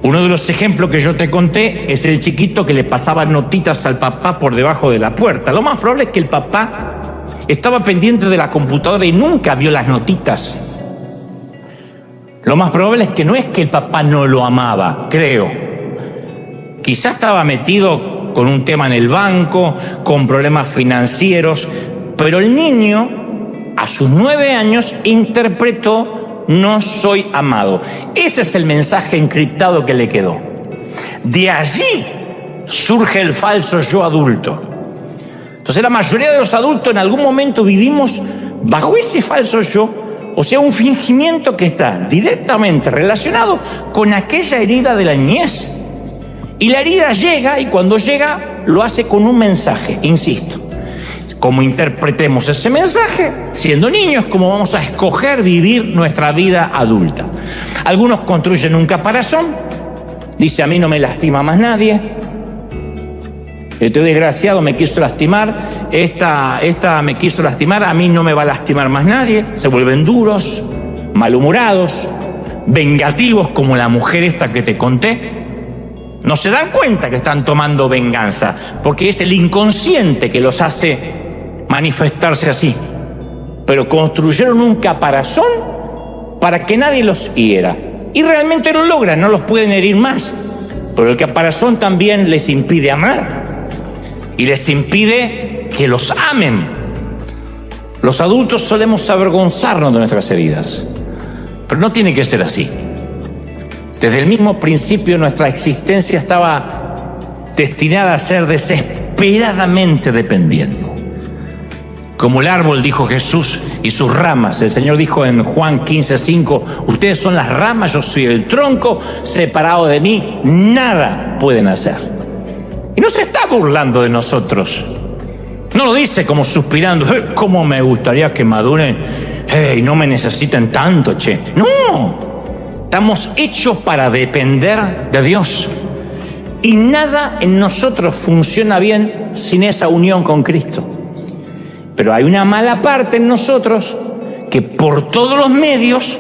Uno de los ejemplos que yo te conté es el chiquito que le pasaba notitas al papá por debajo de la puerta. Lo más probable es que el papá estaba pendiente de la computadora y nunca vio las notitas. Lo más probable es que no es que el papá no lo amaba, creo. Quizás estaba metido con un tema en el banco, con problemas financieros, pero el niño, a sus 9 años, interpretó: no soy amado. Ese es el mensaje encriptado que le quedó. De allí surge el falso yo adulto. Entonces la mayoría de los adultos en algún momento vivimos bajo ese falso yo. O sea, un fingimiento que está directamente relacionado con aquella herida de la niñez. Y la herida llega, y cuando llega lo hace con un mensaje, insisto. Como interpretemos ese mensaje, siendo niños, como vamos a escoger vivir nuestra vida adulta. Algunos construyen un caparazón, dice: a mí no me lastima más nadie, este desgraciado me quiso lastimar, esta me quiso lastimar, a mí no me va a lastimar más nadie. Se vuelven duros, malhumorados, vengativos, como la mujer esta que te conté. No se dan cuenta que están tomando venganza, porque es el inconsciente que los hace manifestarse así. Pero construyeron un caparazón para que nadie los hiera. Y realmente lo logran, no los pueden herir más. Pero el caparazón también les impide amar. Y les impide que los amen. Los adultos solemos avergonzarnos de nuestras heridas, pero no tiene que ser así. Desde el mismo principio nuestra existencia estaba destinada a ser desesperadamente dependiente. Como el árbol, dijo Jesús, y sus ramas. El Señor dijo en Juan 15:5: ustedes son las ramas, yo soy el tronco, separado de mí nada pueden hacer. Y no se está burlando de nosotros. No lo dice como suspirando: cómo me gustaría que maduren y no me necesiten tanto, che. No, estamos hechos para depender de Dios. Y nada en nosotros funciona bien sin esa unión con Cristo. Pero hay una mala parte en nosotros que por todos los medios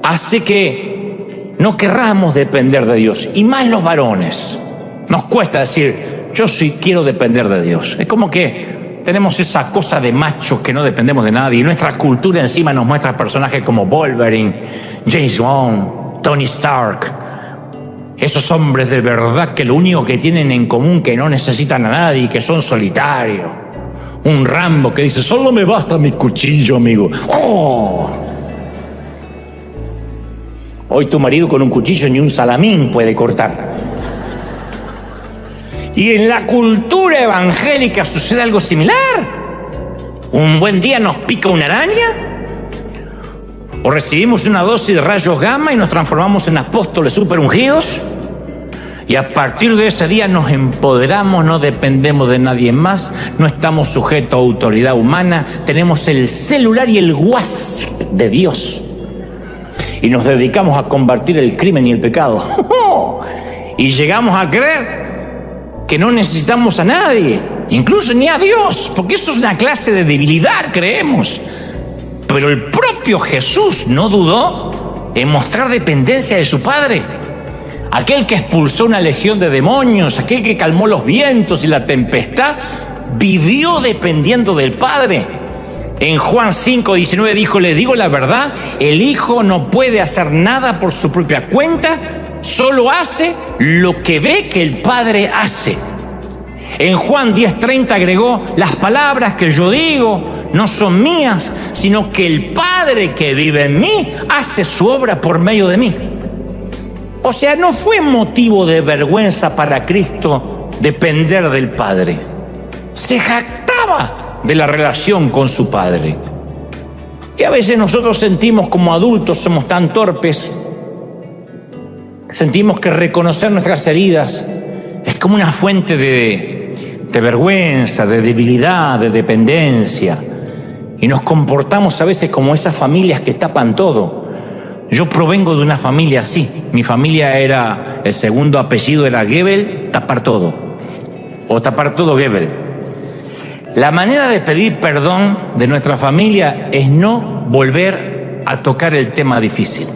hace que no querramos depender de Dios. Y más los varones. Nos cuesta decir: yo sí quiero depender de Dios. Es como que tenemos esa cosa de machos que no dependemos de nadie. Y nuestra cultura encima nos muestra personajes como Wolverine, James Bond, Tony Stark. Esos hombres de verdad que lo único que tienen en común que no necesitan a nadie, que son solitarios. Un Rambo que dice: solo me basta mi cuchillo, amigo. ¡Oh! Hoy tu marido con un cuchillo ni un salamín puede cortar. Y en la cultura evangélica sucede algo similar. Un buen día nos pica una araña, o recibimos una dosis de rayos gamma y nos transformamos en apóstoles super ungidos, y a partir de ese día nos empoderamos, no dependemos de nadie más, no estamos sujetos a autoridad humana, tenemos el celular y el WhatsApp de Dios y nos dedicamos a combatir el crimen y el pecado. Y llegamos a creer que no necesitamos a nadie, incluso ni a Dios, porque eso es una clase de debilidad, creemos. Pero el propio Jesús no dudó en mostrar dependencia de su Padre. Aquel que expulsó una legión de demonios, aquel que calmó los vientos y la tempestad, vivió dependiendo del Padre. En Juan 5:19 dijo: les digo la verdad, el Hijo no puede hacer nada por su propia cuenta, solo hace lo que ve que el Padre hace. En Juan 10:30 agregó: las palabras que yo digo no son mías, sino que el Padre que vive en mí hace su obra por medio de mí. O sea, no fue motivo de vergüenza para Cristo depender del Padre. Se jactaba de la relación con su Padre. Y a veces nosotros sentimos como adultos, somos tan torpes, sentimos que reconocer nuestras heridas es como una fuente de vergüenza, de debilidad, de dependencia. Y nos comportamos a veces como esas familias que tapan todo. Yo provengo de una familia así. Mi familia era, el segundo apellido era Gebel, tapar todo. O tapar todo Gebel. La manera de pedir perdón de nuestra familia es no volver a tocar el tema difícil.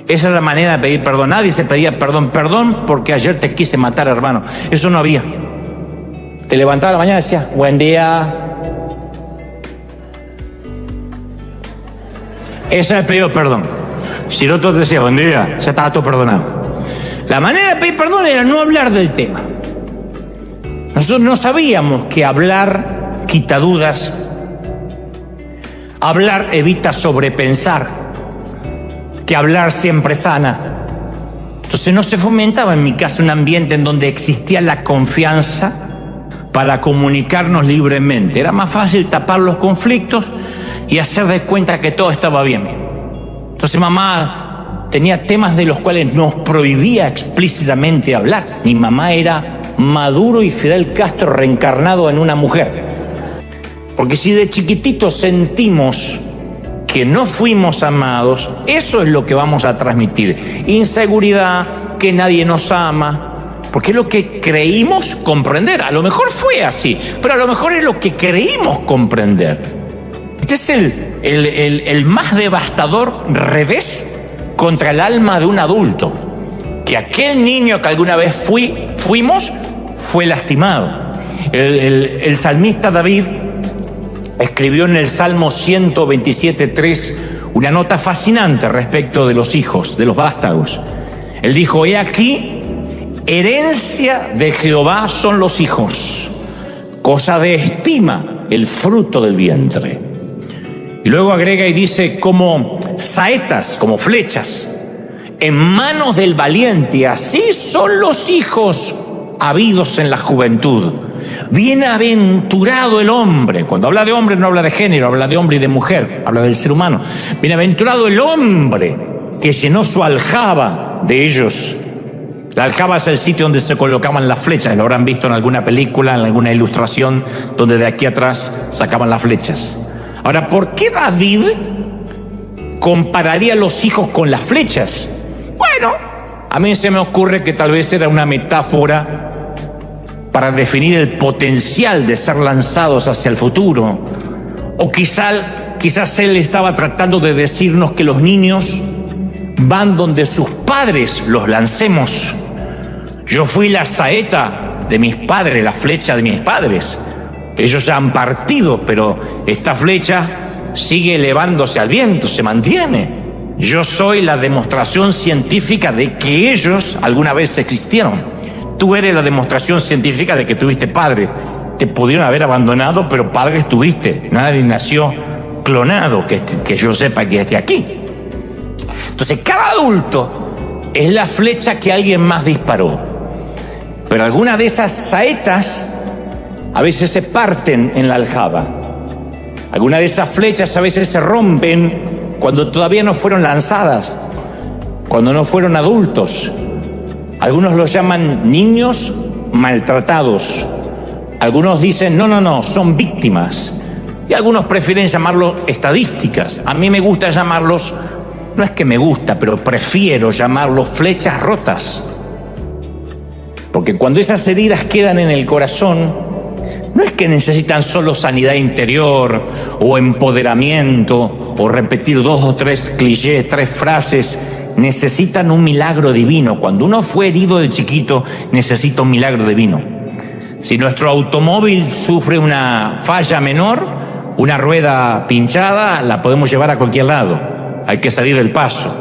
Esa es la manera de pedir perdón. Nadie se pedía perdón porque ayer te quise matar, hermano. Eso no había. Te levantaba a la mañana y decía, buen día. Ese es el pedido de perdón. Si el otro te decía, buen día, ya estaba todo perdonado. La manera de pedir perdón era no hablar del tema. Nosotros no sabíamos que hablar quita dudas, hablar evita sobrepensar, que hablar siempre sana. Entonces no se fomentaba en mi casa un ambiente en donde existía la confianza para comunicarnos libremente. Era más fácil tapar los conflictos y hacer de cuenta que todo estaba bien. Entonces mamá tenía temas de los cuales nos prohibía explícitamente hablar. Mi mamá era Maduro y Fidel Castro reencarnado en una mujer. Porque si de chiquititos sentimos que no fuimos amados, eso es lo que vamos a transmitir. Inseguridad, que nadie nos ama, porque es lo que creímos comprender. A lo mejor fue así, pero a lo mejor es lo que creímos comprender. Este es el más devastador revés contra el alma de un adulto. Que aquel niño que alguna vez fuimos fue lastimado. El salmista David escribió en el Salmo 127:3 una nota fascinante respecto de los hijos, de los vástagos. Él dijo, he aquí, herencia de Jehová son los hijos, cosa de estima el fruto del vientre. Y luego agrega y dice, como saetas, como flechas, en manos del valiente, así son los hijos habidos en la juventud. Bienaventurado el hombre. Cuando habla de hombre no habla de género, habla de hombre y de mujer, habla del ser humano. Bienaventurado el hombre que llenó su aljaba de ellos. La aljaba es el sitio donde se colocaban las flechas. Lo habrán visto en alguna película, en alguna ilustración, donde de aquí atrás sacaban las flechas. Ahora, ¿por qué David compararía a los hijos con las flechas? Bueno, a mí se me ocurre que tal vez era una metáfora para definir el potencial de ser lanzados hacia el futuro. O quizás él estaba tratando de decirnos que los niños van donde sus padres los lancemos. Yo fui la saeta de mis padres, la flecha de mis padres. Ellos ya han partido, pero esta flecha sigue elevándose al viento, se mantiene. Yo soy la demostración científica de que ellos alguna vez existieron. Tú eres la demostración científica de que tuviste padre. Te pudieron haber abandonado, pero padres tuviste. Nadie nació clonado, que yo sepa que esté aquí. Entonces, cada adulto es la flecha que alguien más disparó. Pero algunas de esas saetas a veces se parten en la aljaba. Algunas de esas flechas a veces se rompen cuando todavía no fueron lanzadas, cuando no fueron adultos. Algunos los llaman niños maltratados. Algunos dicen, no, son víctimas. Y algunos prefieren llamarlos estadísticas. A mí me gusta llamarlos, no es que me gusta, pero prefiero llamarlos flechas rotas. Porque cuando esas heridas quedan en el corazón, no es que necesitan solo sanidad interior o empoderamiento o repetir 2 o 3 clichés, 3 frases. Necesitan un milagro divino. Cuando uno fue herido de chiquito, necesita un milagro divino. Si nuestro automóvil sufre una falla menor, una rueda pinchada, la podemos llevar a cualquier lado. Hay que salir del paso.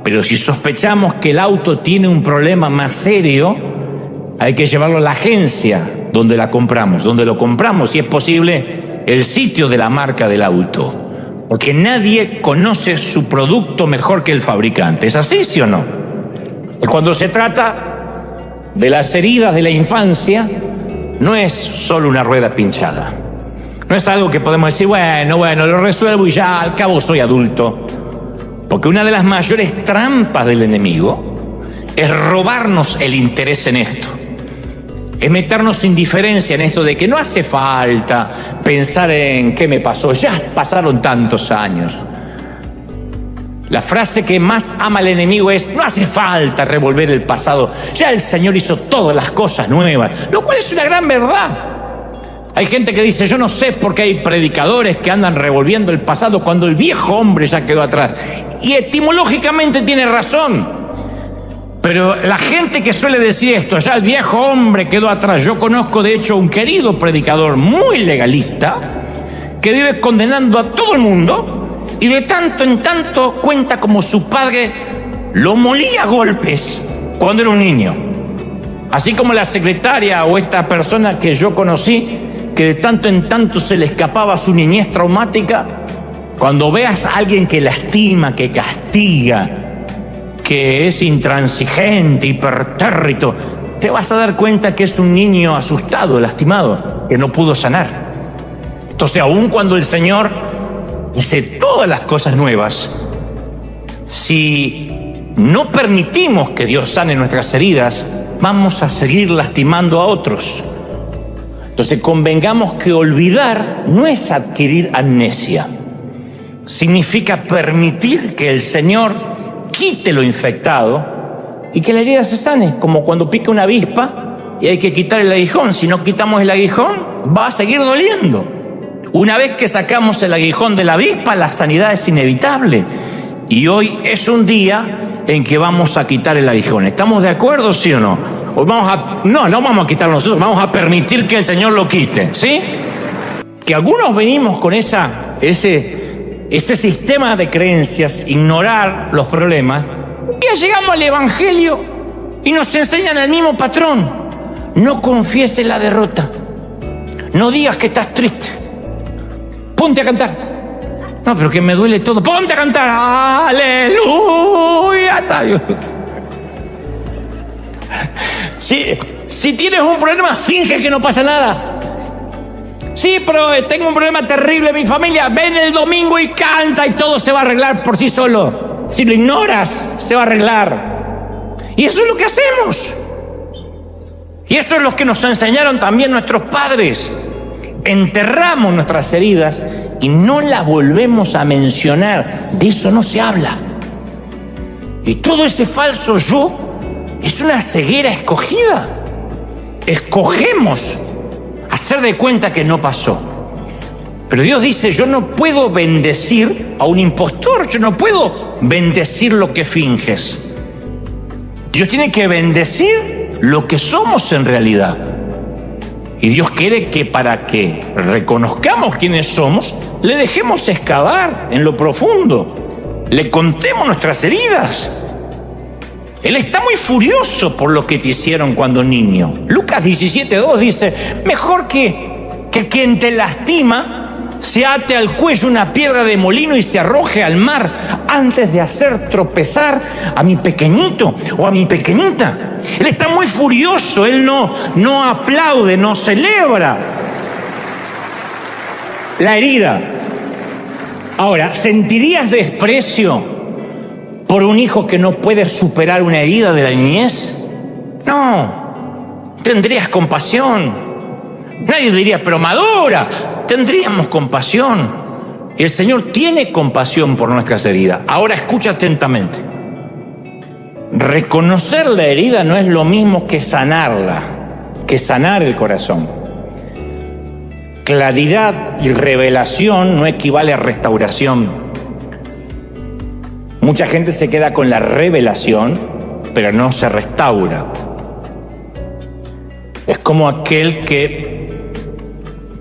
Pero si sospechamos que el auto tiene un problema más serio, hay que llevarlo a la agencia donde lo compramos, si es posible, el sitio de la marca del auto. Porque nadie conoce su producto mejor que el fabricante. ¿Es así, sí o no? Y cuando se trata de las heridas de la infancia, no es solo una rueda pinchada. No es algo que podemos decir, bueno, lo resuelvo y ya al cabo soy adulto. Porque una de las mayores trampas del enemigo es robarnos el interés en esto. Es meternos indiferencia en esto de que no hace falta pensar en qué me pasó, ya pasaron tantos años. La frase que más ama el enemigo es: no hace falta revolver el pasado, ya el Señor hizo todas las cosas nuevas, lo cual es una gran verdad. Hay gente que dice: yo no sé por qué hay predicadores que andan revolviendo el pasado cuando el viejo hombre ya quedó atrás. Y etimológicamente tiene razón. Pero la gente que suele decir esto, ya el viejo hombre quedó atrás. Yo conozco de hecho un querido predicador muy legalista que vive condenando a todo el mundo y de tanto en tanto cuenta como su padre lo molía a golpes cuando era un niño. Así como la secretaria o esta persona que yo conocí, que de tanto en tanto se le escapaba su niñez traumática. Cuando veas a alguien que lastima, que castiga, que es intransigente, hipertérrito, te vas a dar cuenta que es un niño asustado, lastimado, que no pudo sanar. Entonces, aun cuando el Señor hace todas las cosas nuevas, si no permitimos que Dios sane nuestras heridas, vamos a seguir lastimando a otros. Entonces, convengamos que olvidar no es adquirir amnesia. Significa permitir que el Señor quite lo infectado y que la herida se sane, como cuando pica una avispa y hay que quitar el aguijón. Si no quitamos el aguijón, va a seguir doliendo. Una vez que sacamos el aguijón de la avispa, la sanidad es inevitable. Y hoy es un día en que vamos a quitar el aguijón. ¿Estamos de acuerdo, sí o no? Hoy no vamos a quitarlo nosotros, vamos a permitir que el Señor lo quite, ¿sí? Que algunos venimos con ese sistema de creencias, ignorar los problemas. Ya llegamos al Evangelio y nos enseñan el mismo patrón. No confieses la derrota. No digas que estás triste. Ponte a cantar. No, pero que me duele todo. Ponte a cantar. Aleluya. Si tienes un problema, finge que no pasa nada. Sí, pero tengo un problema terrible en mi familia. Ven el domingo y canta y todo se va a arreglar por sí solo. Si lo ignoras, se va a arreglar. Y eso es lo que hacemos. Y eso es lo que nos enseñaron también nuestros padres. Enterramos nuestras heridas y no las volvemos a mencionar. De eso no se habla. Y todo ese falso yo es una ceguera escogida. Escogemos hacer de cuenta que no pasó. Pero Dios dice: yo no puedo bendecir a un impostor, yo no puedo bendecir lo que finges. Dios tiene que bendecir lo que somos en realidad. Y Dios quiere que para que reconozcamos quiénes somos, le dejemos excavar en lo profundo, le contemos nuestras heridas. Él está muy furioso por lo que te hicieron cuando niño. Lucas 17:2 dice: mejor que quien te lastima se ate al cuello una piedra de molino y se arroje al mar antes de hacer tropezar a mi pequeñito o a mi pequeñita. Él está muy furioso, él no aplaude, no celebra la herida. Ahora, ¿sentirías desprecio por un hijo que no puede superar una herida de la niñez? No. Tendrías compasión. Nadie diría: pero madura. Tendríamos compasión. Y el Señor tiene compasión por nuestras heridas. Ahora escucha atentamente. Reconocer la herida no es lo mismo que sanarla, que sanar el corazón. Claridad y revelación no equivale a restauración. Mucha gente se queda con la revelación, pero no se restaura. Es como aquel que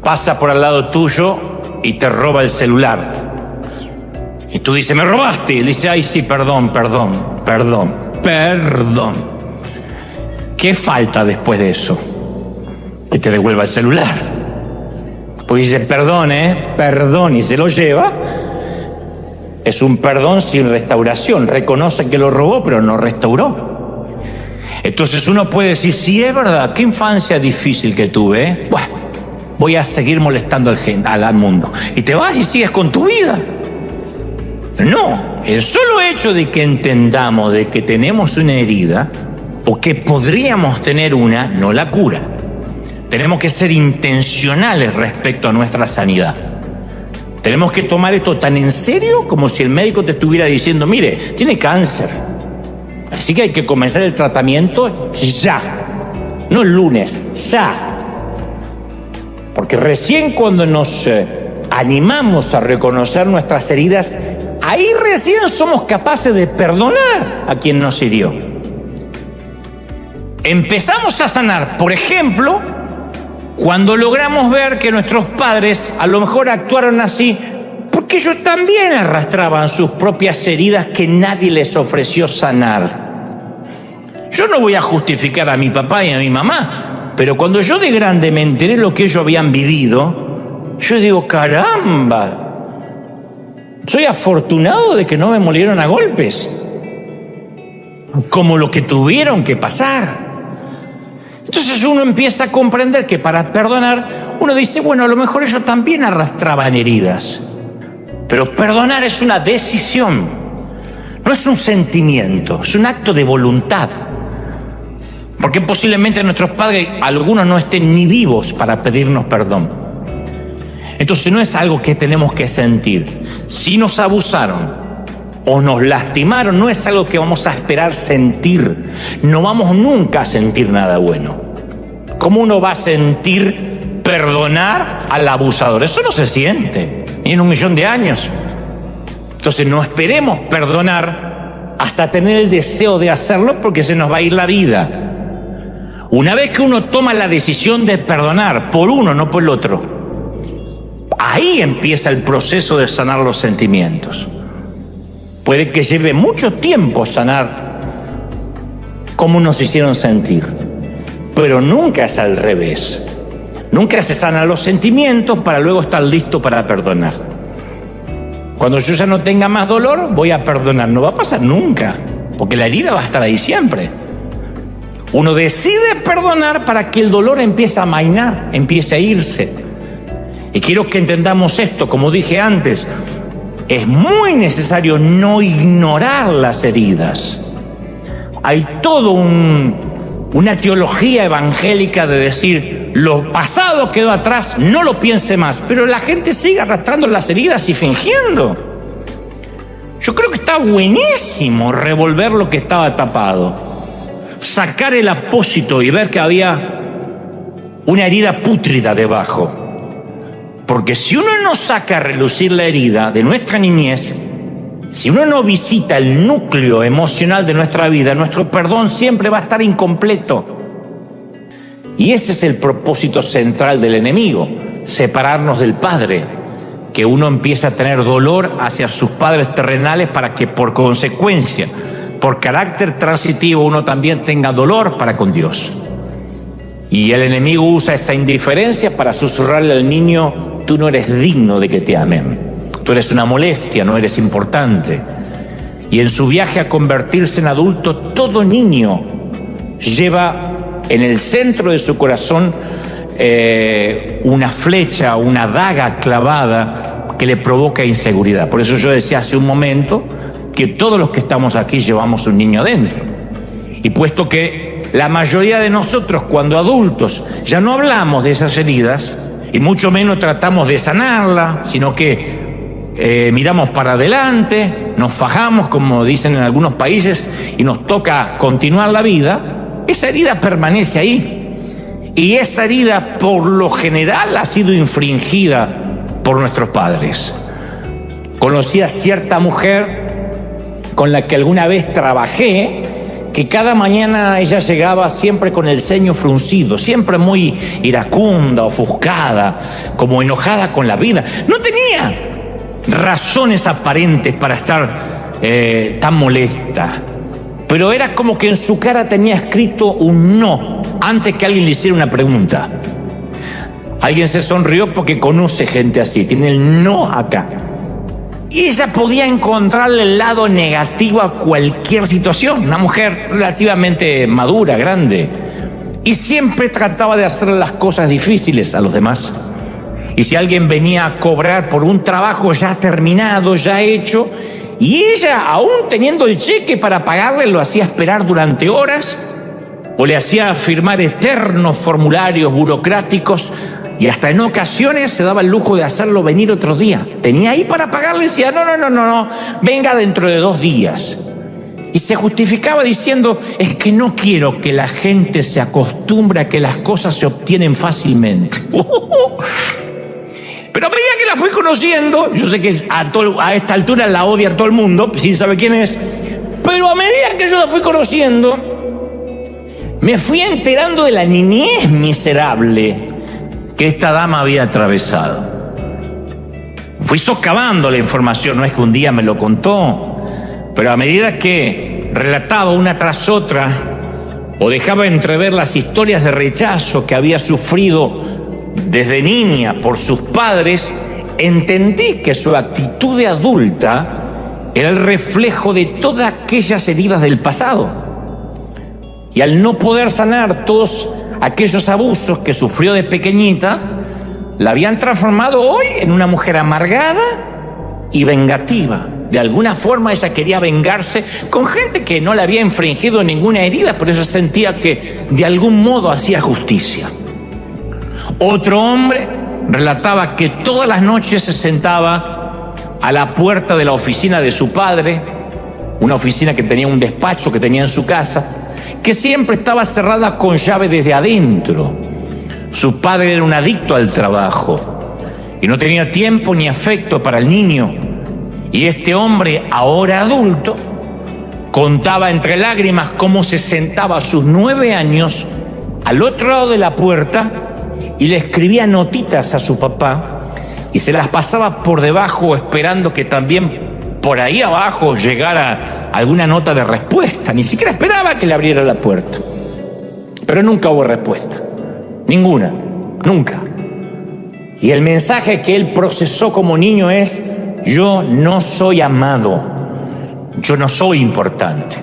pasa por al lado tuyo y te roba el celular. Y tú dices: me robaste. Y él dice: ay, sí, perdón. ¿Qué falta después de eso? Que te devuelva el celular. Pues dice: perdón, y se lo lleva. Es un perdón sin restauración. Reconoce que lo robó, pero no restauró. Entonces uno puede decir, sí, es verdad, qué infancia difícil que tuve, ¿eh? Bueno, voy a seguir molestando al mundo. Y te vas y sigues con tu vida. No, el solo hecho de que entendamos de que tenemos una herida o que podríamos tener una, no la cura. Tenemos que ser intencionales respecto a nuestra sanidad. Tenemos que tomar esto tan en serio como si el médico te estuviera diciendo, mire, tiene cáncer. Así que hay que comenzar el tratamiento ya. No el lunes, ya. Porque recién cuando nos animamos a reconocer nuestras heridas, ahí recién somos capaces de perdonar a quien nos hirió. Empezamos a sanar, por ejemplo, cuando logramos ver que nuestros padres a lo mejor actuaron así porque ellos también arrastraban sus propias heridas que nadie les ofreció sanar. Yo no voy a justificar a mi papá y a mi mamá, pero cuando yo de grande me enteré lo que ellos habían vivido, yo digo, caramba, soy afortunado de que no me molieron a golpes, como lo que tuvieron que pasar. Entonces uno empieza a comprender que para perdonar, uno dice, bueno, a lo mejor ellos también arrastraban heridas. Pero perdonar es una decisión, no es un sentimiento, es un acto de voluntad. Porque posiblemente nuestros padres, algunos no estén ni vivos para pedirnos perdón. Entonces no es algo que tenemos que sentir. Si nos abusaron o nos lastimaron, no es algo que vamos a esperar sentir. No vamos nunca a sentir nada bueno. ¿Cómo uno va a sentir perdonar al abusador? Eso no se siente, ni en 1.000.000 de años. Entonces no esperemos perdonar hasta tener el deseo de hacerlo, porque se nos va a ir la vida. Una vez que uno toma la decisión de perdonar por uno, no por el otro, ahí empieza el proceso de sanar los sentimientos. Puede que lleve mucho tiempo sanar cómo nos hicieron sentir, pero nunca es al revés. Nunca se sanan los sentimientos para luego estar listo para perdonar. Cuando yo ya no tenga más dolor, voy a perdonar. No va a pasar nunca, porque la herida va a estar ahí siempre. Uno decide perdonar para que el dolor empiece a amainar, empiece a irse. Y quiero que entendamos esto, como dije antes, es muy necesario no ignorar las heridas. Hay todo una teología evangélica de decir, lo pasado quedó atrás, no lo piense más. Pero la gente sigue arrastrando las heridas y fingiendo. Yo creo que está buenísimo revolver lo que estaba tapado. Sacar el apósito y ver que había una herida pútrida debajo. Porque si uno no saca a relucir la herida de nuestra niñez, si uno no visita el núcleo emocional de nuestra vida, nuestro perdón siempre va a estar incompleto. Y ese es el propósito central del enemigo, separarnos del Padre, que uno empieza a tener dolor hacia sus padres terrenales para que por consecuencia, por carácter transitivo, uno también tenga dolor para con Dios. Y el enemigo usa esa indiferencia para susurrarle al niño, tú no eres digno de que te amen. Tú eres una molestia, no eres importante. Y en su viaje a convertirse en adulto, todo niño lleva en el centro de su corazón una flecha, una daga clavada que le provoca inseguridad. Por eso yo decía hace un momento que todos los que estamos aquí llevamos un niño dentro. Y puesto que la mayoría de nosotros, cuando adultos, ya no hablamos de esas heridas, y mucho menos tratamos de sanarla, sino que miramos para adelante, nos fajamos, como dicen en algunos países, y nos toca continuar la vida, esa herida permanece ahí. Y esa herida, por lo general, ha sido infringida por nuestros padres. Conocí a cierta mujer con la que alguna vez trabajé, que cada mañana ella llegaba siempre con el ceño fruncido, siempre muy iracunda, ofuscada, como enojada con la vida. No tenía razones aparentes para estar tan molesta, pero era como que en su cara tenía escrito un no antes que alguien le hiciera una pregunta. Alguien se sonrió porque conoce gente así, tiene el no acá. Y ella podía encontrarle el lado negativo a cualquier situación. Una mujer relativamente madura, grande. Y siempre trataba de hacer las cosas difíciles a los demás. Y si alguien venía a cobrar por un trabajo ya terminado, ya hecho, y ella, aún teniendo el cheque para pagarle, lo hacía esperar durante horas, o le hacía firmar eternos formularios burocráticos, y hasta en ocasiones se daba el lujo de hacerlo venir otro día. Tenía ahí para pagarle y decía, no, venga dentro de 2 días. Y se justificaba diciendo, es que no quiero que la gente se acostumbre a que las cosas se obtienen fácilmente. Pero a medida que la fui conociendo, yo sé que a esta altura la odia todo el mundo, sin saber quién es, pero a medida que yo la fui conociendo, me fui enterando de la niñez miserable que esta dama había atravesado. Fui socavando la información, no es que un día me lo contó, pero a medida que relataba una tras otra o dejaba entrever las historias de rechazo que había sufrido desde niña por sus padres, entendí que su actitud de adulta era el reflejo de todas aquellas heridas del pasado. Y al no poder sanar todos aquellos abusos que sufrió de pequeñita, la habían transformado hoy en una mujer amargada y vengativa. De alguna forma ella quería vengarse con gente que no le había infringido ninguna herida, pero ella sentía que de algún modo hacía justicia. Otro hombre relataba que todas las noches se sentaba a la puerta de la oficina de su padre, una oficina que tenía un despacho que tenía en su casa, que siempre estaba cerrada con llave desde adentro. Su padre era un adicto al trabajo y no tenía tiempo ni afecto para el niño. Y este hombre, ahora adulto, contaba entre lágrimas cómo se sentaba a sus 9 años al otro lado de la puerta y le escribía notitas a su papá y se las pasaba por debajo esperando que también por ahí abajo llegara alguna nota de respuesta. Ni siquiera esperaba que le abriera la puerta. Pero nunca hubo respuesta. Ninguna. Nunca. Y el mensaje que él procesó como niño es: yo no soy amado. Yo no soy importante.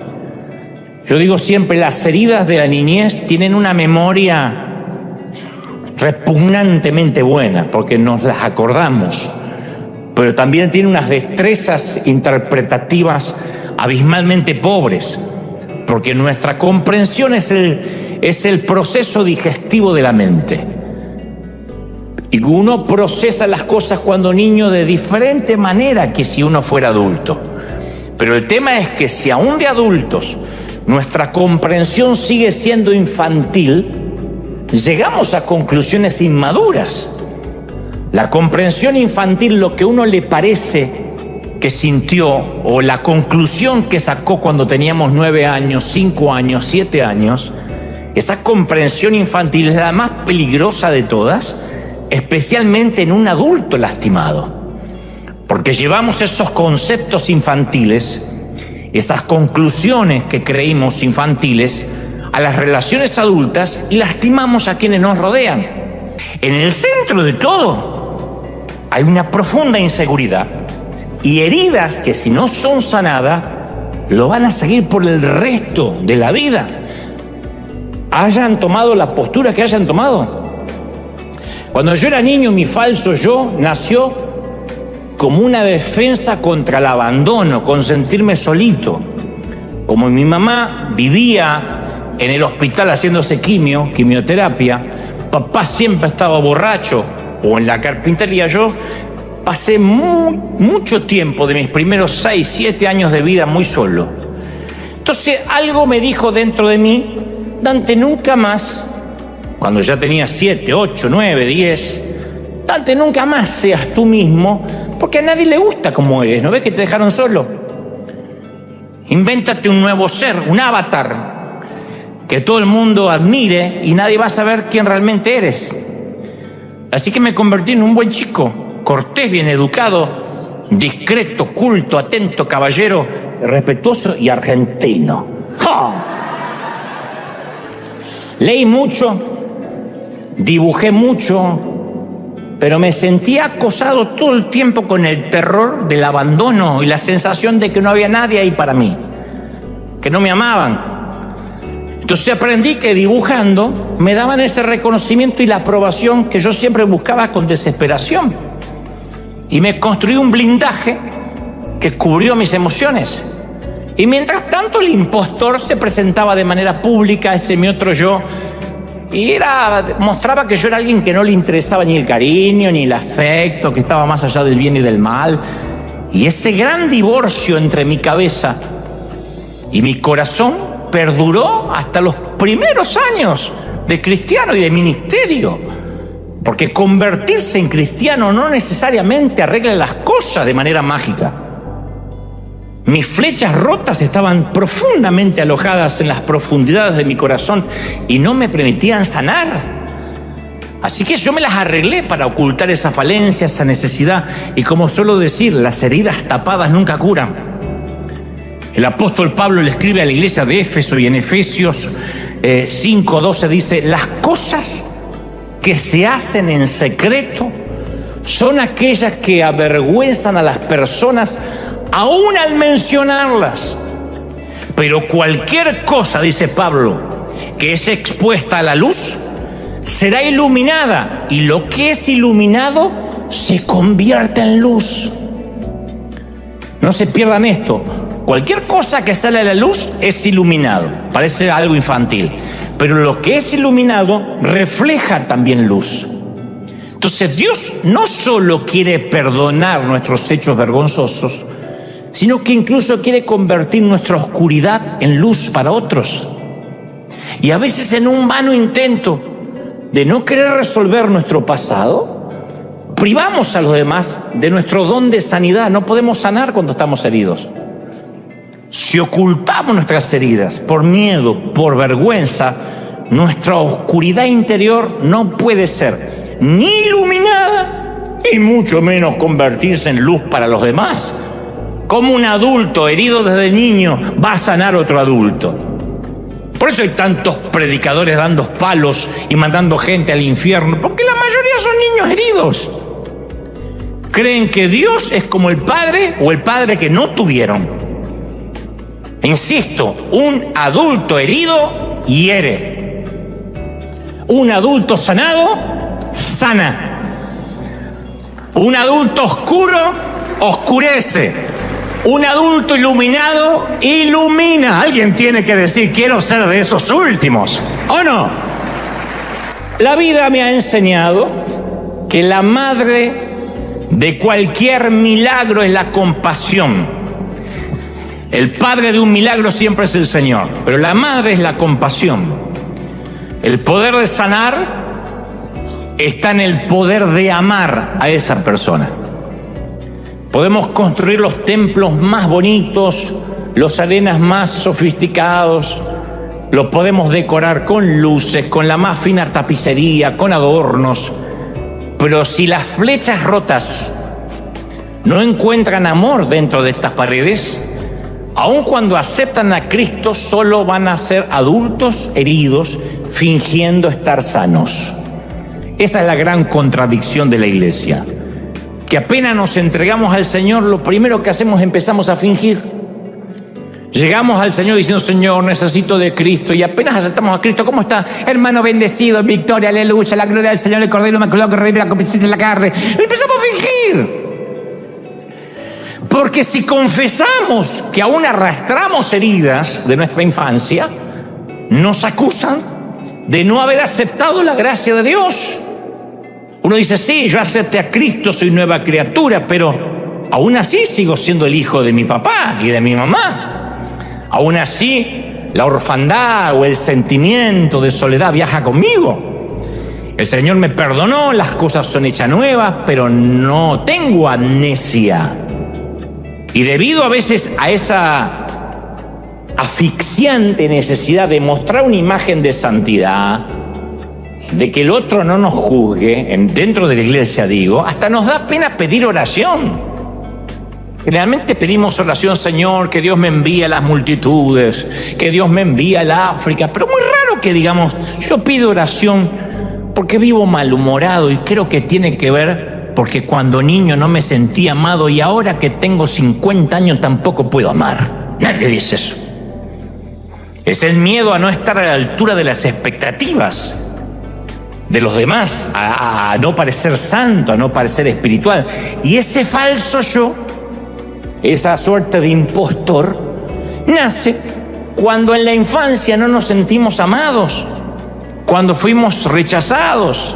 Yo digo siempre, las heridas de la niñez tienen una memoria repugnantemente buena, porque nos las acordamos, pero también tiene unas destrezas interpretativas abismalmente pobres, porque nuestra comprensión es el proceso digestivo de la mente. Y uno procesa las cosas cuando niño de diferente manera que si uno fuera adulto. Pero el tema es que si aún de adultos nuestra comprensión sigue siendo infantil, llegamos a conclusiones inmaduras. La comprensión infantil, lo que uno le parece que sintió, o la conclusión que sacó cuando teníamos 9 años, 5 años, 7 años, esa comprensión infantil es la más peligrosa de todas, especialmente en un adulto lastimado. Porque llevamos esos conceptos infantiles, esas conclusiones que creímos infantiles, a las relaciones adultas y lastimamos a quienes nos rodean. En el centro de todo hay una profunda inseguridad y heridas que, si no son sanadas, lo van a seguir por el resto de la vida. Hayan tomado la postura que hayan tomado. Cuando yo era niño, mi falso yo nació como una defensa contra el abandono, con sentirme solito. Como mi mamá vivía en el hospital haciéndose quimioterapia, papá siempre estaba borracho o en la carpintería, yo pasé mucho tiempo de mis primeros 6, 7 años de vida muy solo. Entonces algo me dijo dentro de mí: Dante, nunca más, cuando ya tenía 7, 8, 9, 10, Dante, nunca más seas tú mismo, porque a nadie le gusta como eres. ¿No ves que te dejaron solo? Invéntate un nuevo ser, un avatar, que todo el mundo admire y nadie va a saber quién realmente eres. Así que me convertí en un buen chico, cortés, bien educado, discreto, culto, atento, caballero, respetuoso y argentino. ¡Ja! Leí mucho, dibujé mucho, pero me sentía acosado todo el tiempo con el terror del abandono y la sensación de que no había nadie ahí para mí, que no me amaban. Entonces aprendí que dibujando me daban ese reconocimiento y la aprobación que yo siempre buscaba con desesperación. Y me construí un blindaje que cubrió mis emociones. Y mientras tanto el impostor se presentaba de manera pública, ese mi otro yo, y mostraba que yo era alguien que no le interesaba ni el cariño, ni el afecto, que estaba más allá del bien y del mal. Y ese gran divorcio entre mi cabeza y mi corazón perduró hasta los primeros años de cristiano y de ministerio. Porque convertirse en cristiano no necesariamente arregla las cosas de manera mágica. Mis flechas rotas estaban profundamente alojadas en las profundidades de mi corazón y no me permitían sanar. Así que yo me las arreglé para ocultar esa falencia, esa necesidad. Y como suelo decir, las heridas tapadas nunca curan. El apóstol Pablo le escribe a la iglesia de Éfeso y en Efesios 5:12 dice: las cosas que se hacen en secreto son aquellas que avergüenzan a las personas aún al mencionarlas. Pero cualquier cosa, dice Pablo, que es expuesta a la luz, será iluminada, y lo que es iluminado se convierte en luz. No se pierdan esto. Cualquier cosa que sale a la luz es iluminado. Parece algo infantil, pero lo que es iluminado refleja también luz. Entonces Dios no solo quiere perdonar nuestros hechos vergonzosos, sino que incluso quiere convertir nuestra oscuridad en luz para otros. Y a veces en un vano intento de no querer resolver nuestro pasado, privamos a los demás de nuestro don de sanidad. No podemos sanar cuando estamos heridos. Si ocultamos nuestras heridas por miedo, por vergüenza, nuestra oscuridad interior no puede ser ni iluminada y mucho menos convertirse en luz para los demás. ¿Cómo un adulto herido desde niño va a sanar a otro adulto? Por eso hay tantos predicadores dando palos y mandando gente al infierno, porque la mayoría son niños heridos. Creen que Dios es como el padre o el padre que no tuvieron. Insisto, un adulto herido hiere. Un adulto sanado sana. Un adulto oscuro oscurece. Un adulto iluminado ilumina. Alguien tiene que decir: quiero ser de esos últimos, ¿o no? La vida me ha enseñado que la madre de cualquier milagro es la compasión. El padre de un milagro siempre es el Señor, pero la madre es la compasión. El poder de sanar está en el poder de amar a esa persona. Podemos construir los templos más bonitos, los arenas más sofisticados, los podemos decorar con luces, con la más fina tapicería, con adornos, pero si las flechas rotas no encuentran amor dentro de estas paredes, aun cuando aceptan a Cristo, solo van a ser adultos heridos fingiendo estar sanos. Esa es la gran contradicción de la iglesia. Que apenas nos entregamos al Señor, lo primero que hacemos empezamos a fingir. Llegamos al Señor diciendo: Señor, necesito de Cristo. Y apenas aceptamos a Cristo: ¿cómo está, hermano bendecido? Victoria, aleluya, la gloria del Señor, el Cordero Inmaculado que redime la competencia de la carne. Y empezamos a fingir. Porque si confesamos que aún arrastramos heridas de nuestra infancia, nos acusan de no haber aceptado la gracia de Dios. Uno dice: sí, yo acepté a Cristo, soy nueva criatura, pero aún así sigo siendo el hijo de mi papá y de mi mamá. Aún así, la orfandad o el sentimiento de soledad viaja conmigo. El Señor me perdonó, las cosas son hechas nuevas, pero no tengo amnesia. Y debido a veces a esa asfixiante necesidad de mostrar una imagen de santidad, de que el otro no nos juzgue, dentro de la iglesia digo, hasta nos da pena pedir oración. Generalmente pedimos oración: Señor, que Dios me envíe a las multitudes, que Dios me envíe al África, pero muy raro que digamos: yo pido oración porque vivo malhumorado y creo que tiene que ver porque cuando niño no me sentí amado y ahora que tengo 50 años tampoco puedo amar. Nadie dice eso. Es el miedo a no estar a la altura de las expectativas de los demás, a no parecer santo, a no parecer espiritual. Y ese falso yo, esa suerte de impostor, nace cuando en la infancia no nos sentimos amados, cuando fuimos rechazados,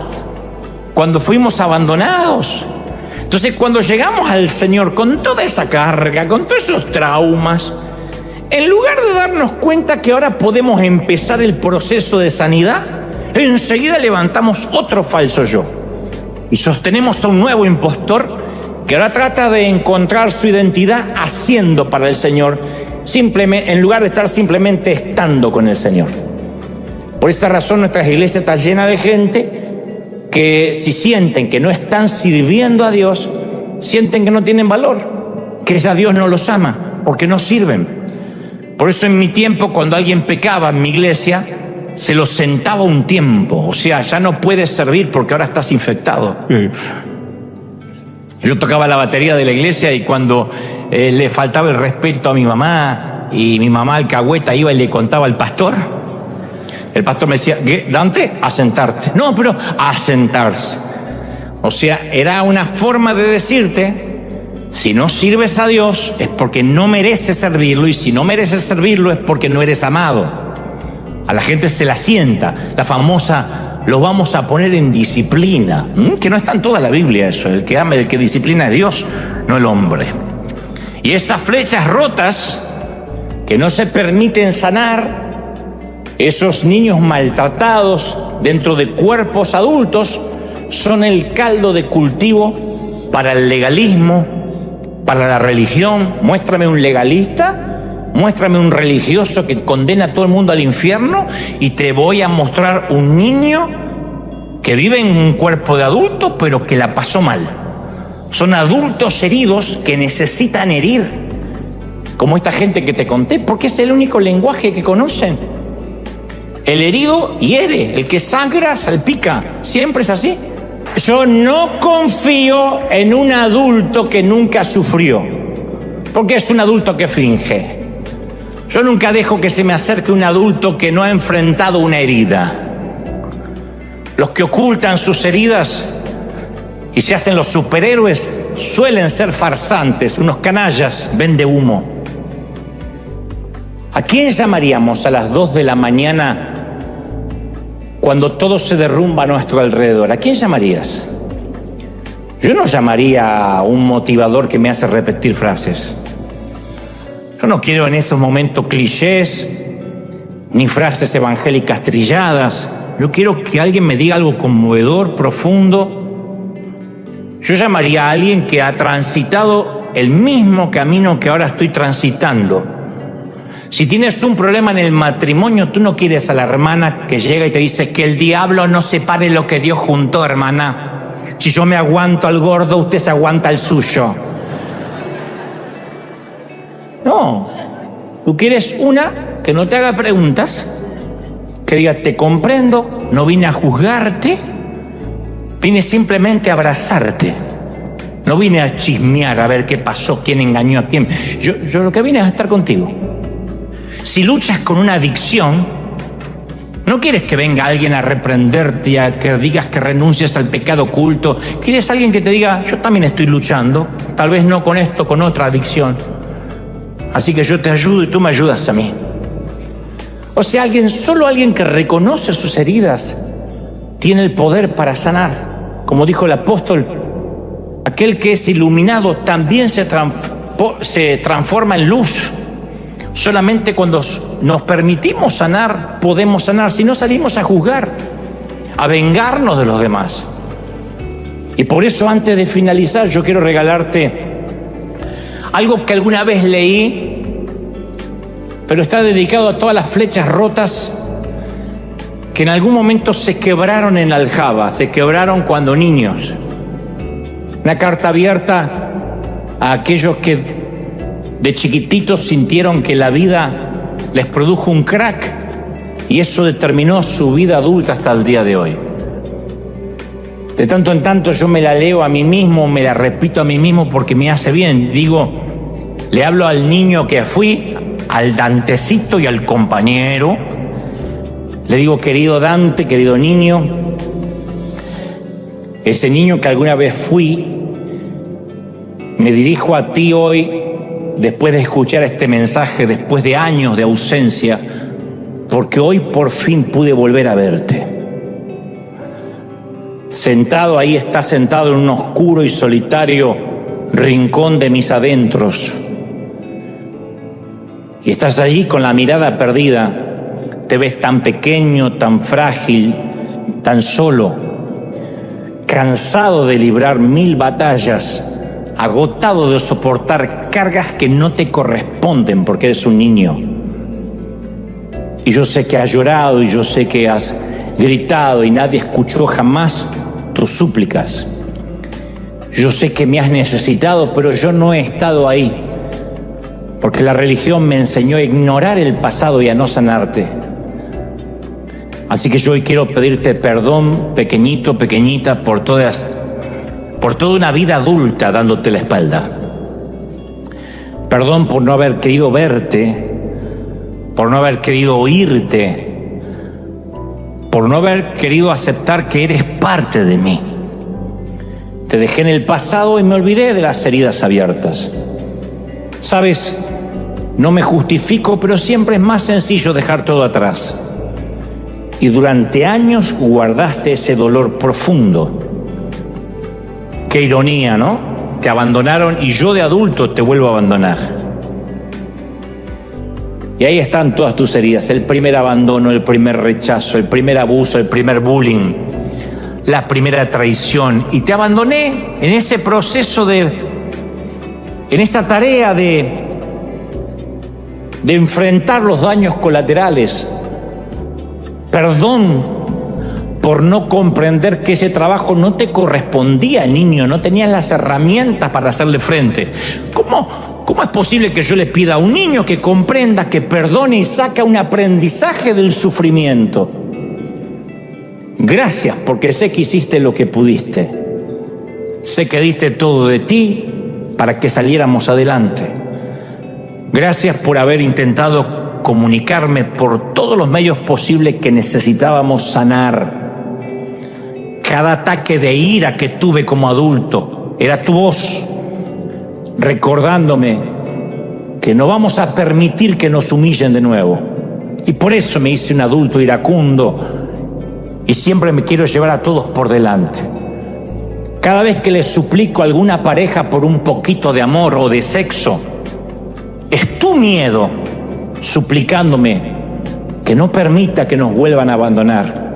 cuando fuimos abandonados. Entonces, cuando llegamos al Señor con toda esa carga, con todos esos traumas, en lugar de darnos cuenta que ahora podemos empezar el proceso de sanidad, enseguida levantamos otro falso yo y sostenemos a un nuevo impostor que ahora trata de encontrar su identidad haciendo para el Señor, simplemente, en lugar de estar simplemente estando con el Señor. Por esa razón nuestra iglesia está llena de gente que si sienten que no están sirviendo a Dios, sienten que no tienen valor, que ya Dios no los ama, porque no sirven. Por eso en mi tiempo, cuando alguien pecaba en mi iglesia, se lo sentaba un tiempo, o sea, ya no puedes servir porque ahora estás infectado. Yo tocaba la batería de la iglesia y cuando le faltaba el respeto a mi mamá y mi mamá alcahueta iba y le contaba al pastor, el pastor me decía, Dante, a sentarte. No, pero a sentarse. O sea, era una forma de decirte, si no sirves a Dios es porque no mereces servirlo, y si no mereces servirlo es porque no eres amado. A la gente se la sienta, la famosa, lo vamos a poner en disciplina, que no está en toda la Biblia eso. El que ama, el que disciplina es Dios, no el hombre. Y esas flechas rotas que no se permiten sanar, esos niños maltratados dentro de cuerpos adultos, son el caldo de cultivo para el legalismo, para la religión. Muéstrame un legalista, muéstrame un religioso que condena a todo el mundo al infierno y te voy a mostrar un niño que vive en un cuerpo de adulto pero que la pasó mal. Son adultos heridos que necesitan herir, como esta gente que te conté, porque es el único lenguaje que conocen. El herido hiere, el que sangra salpica, siempre es así. Yo no confío en un adulto que nunca sufrió, porque es un adulto que finge. Yo nunca dejo que se me acerque un adulto que no ha enfrentado una herida. Los que ocultan sus heridas y se hacen los superhéroes suelen ser farsantes, unos canallas, vende humo. ¿A quién llamaríamos a las 2 de la mañana cuando todo se derrumba a nuestro alrededor? ¿A quién llamarías? Yo no llamaría a un motivador que me hace repetir frases. Yo no quiero en esos momentos clichés, ni frases evangélicas trilladas. Yo quiero que alguien me diga algo conmovedor, profundo. Yo llamaría a alguien que ha transitado el mismo camino que ahora estoy transitando. Si tienes un problema en el matrimonio, tú no quieres a la hermana que llega y te dice que el diablo no separe lo que Dios juntó, hermana. Si yo me aguanto al gordo, usted se aguanta al suyo. No, tú quieres una que no te haga preguntas, que diga, te comprendo, no vine a juzgarte, vine simplemente a abrazarte. No vine a chismear a ver qué pasó, quién engañó a quién. Yo lo que vine es a estar contigo. Si luchas con una adicción, no quieres que venga alguien a reprenderte, a que digas que renuncies al pecado oculto. Quieres alguien que te diga, yo también estoy luchando, tal vez no con esto, con otra adicción. Así que yo te ayudo y tú me ayudas a mí. O sea, solo alguien que reconoce sus heridas tiene el poder para sanar. Como dijo el apóstol, aquel que es iluminado también se transforma en luz. Solamente cuando nos permitimos sanar, podemos sanar. Si no, salimos a juzgar, a vengarnos de los demás. Y por eso, antes de finalizar, yo quiero regalarte algo que alguna vez leí, pero está dedicado a todas las flechas rotas que en algún momento se quebraron en la aljaba, se quebraron cuando niños. Una carta abierta a aquellos que de chiquititos sintieron que la vida les produjo un crack y eso determinó su vida adulta hasta el día de hoy. De tanto en tanto yo me la leo a mí mismo, me la repito a mí mismo porque me hace bien. Digo, le hablo al niño que fui, al Dantecito y al compañero. Le digo, querido Dante, querido niño, ese niño que alguna vez fui, me dirijo a ti hoy, después de escuchar este mensaje, después de años de ausencia, porque hoy por fin pude volver a verte. Sentado ahí, estás sentado en un oscuro y solitario rincón de mis adentros. Y estás allí con la mirada perdida. Te ves tan pequeño, tan frágil, tan solo, cansado de librar 1000 batallas, agotado de soportar cargas que no te corresponden porque eres un niño. Y yo sé que has llorado y yo sé que has gritado y nadie escuchó jamás tus súplicas. Yo sé que me has necesitado, pero yo no he estado ahí, porque la religión me enseñó a ignorar el pasado y a no sanarte. Así que yo hoy quiero pedirte perdón, pequeñito, pequeñita, por toda una vida adulta dándote la espalda. Perdón por no haber querido verte, por no haber querido oírte, por no haber querido aceptar que eres parte de mí. Te dejé en el pasado y me olvidé de las heridas abiertas. Sabes, no me justifico, pero siempre es más sencillo dejar todo atrás. Y durante años guardaste ese dolor profundo. Qué ironía, ¿no? Te abandonaron y yo de adulto te vuelvo a abandonar. Y ahí están todas tus heridas: el primer abandono, el primer rechazo, el primer abuso, el primer bullying, la primera traición. Y te abandoné en ese proceso en esa tarea de enfrentar los daños colaterales. Perdón por no comprender que ese trabajo no te correspondía, niño, no tenías las herramientas para hacerle frente. ¿Cómo es posible que yo le pida a un niño que comprenda, que perdone y saque un aprendizaje del sufrimiento? Gracias, porque sé que hiciste lo que pudiste. Sé que diste todo de ti para que saliéramos adelante. Gracias por haber intentado comunicarme por todos los medios posibles que necesitábamos sanar. Cada ataque de ira que tuve como adulto era tu voz recordándome que no vamos a permitir que nos humillen de nuevo. Y por eso me hice un adulto iracundo y siempre me quiero llevar a todos por delante. Cada vez que le suplico a alguna pareja por un poquito de amor o de sexo, es tu miedo suplicándome que no permita que nos vuelvan a abandonar.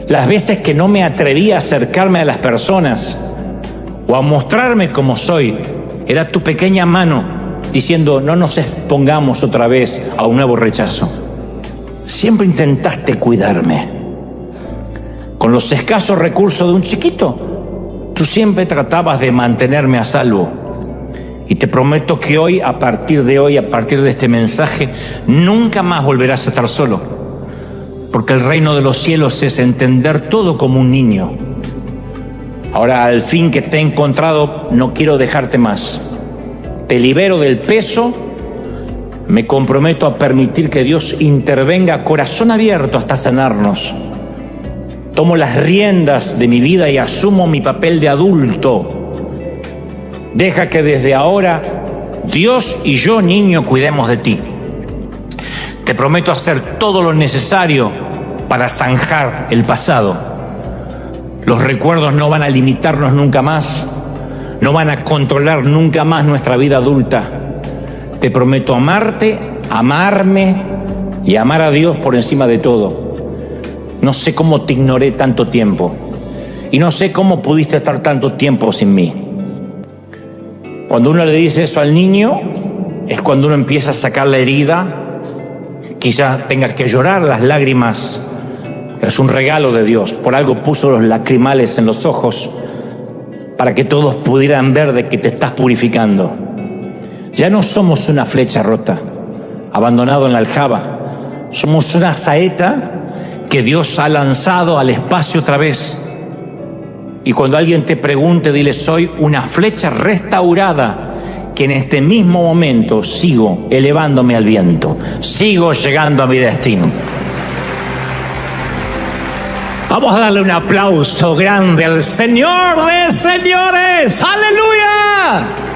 Las veces que no me atreví a acercarme a las personas o a mostrarme como soy, era tu pequeña mano diciendo: no nos expongamos otra vez a un nuevo rechazo. Siempre intentaste cuidarme. Con los escasos recursos de un chiquito, tú siempre tratabas de mantenerme a salvo. Y te prometo que hoy, a partir de este mensaje, nunca más volverás a estar solo. Porque el reino de los cielos es entender todo como un niño. Ahora, al fin que te he encontrado, no quiero dejarte más. Te libero del peso. Me comprometo a permitir que Dios intervenga a corazón abierto hasta sanarnos. Tomo las riendas de mi vida y asumo mi papel de adulto. Deja que desde ahora Dios y yo, niño, cuidemos de ti. Te prometo hacer todo lo necesario para zanjar el pasado. Los recuerdos no van a limitarnos nunca más, no van a controlar nunca más nuestra vida adulta. Te prometo amarte, amarme y amar a Dios por encima de todo. No sé cómo te ignoré tanto tiempo y no sé cómo pudiste estar tanto tiempo sin mí. Cuando uno le dice eso al niño, es cuando uno empieza a sacar la herida, quizás tenga que llorar, las lágrimas. Es un regalo de Dios. Por algo puso los lacrimales en los ojos, para que todos pudieran ver de que te estás purificando. Ya no somos una flecha rota, abandonado en la aljaba. Somos una saeta que Dios ha lanzado al espacio otra vez Y cuando alguien te pregunte, dile: soy una flecha restaurada, que en este mismo momento sigo elevándome al viento, sigo llegando a mi destino. Vamos a darle un aplauso grande al Señor de señores. ¡Aleluya!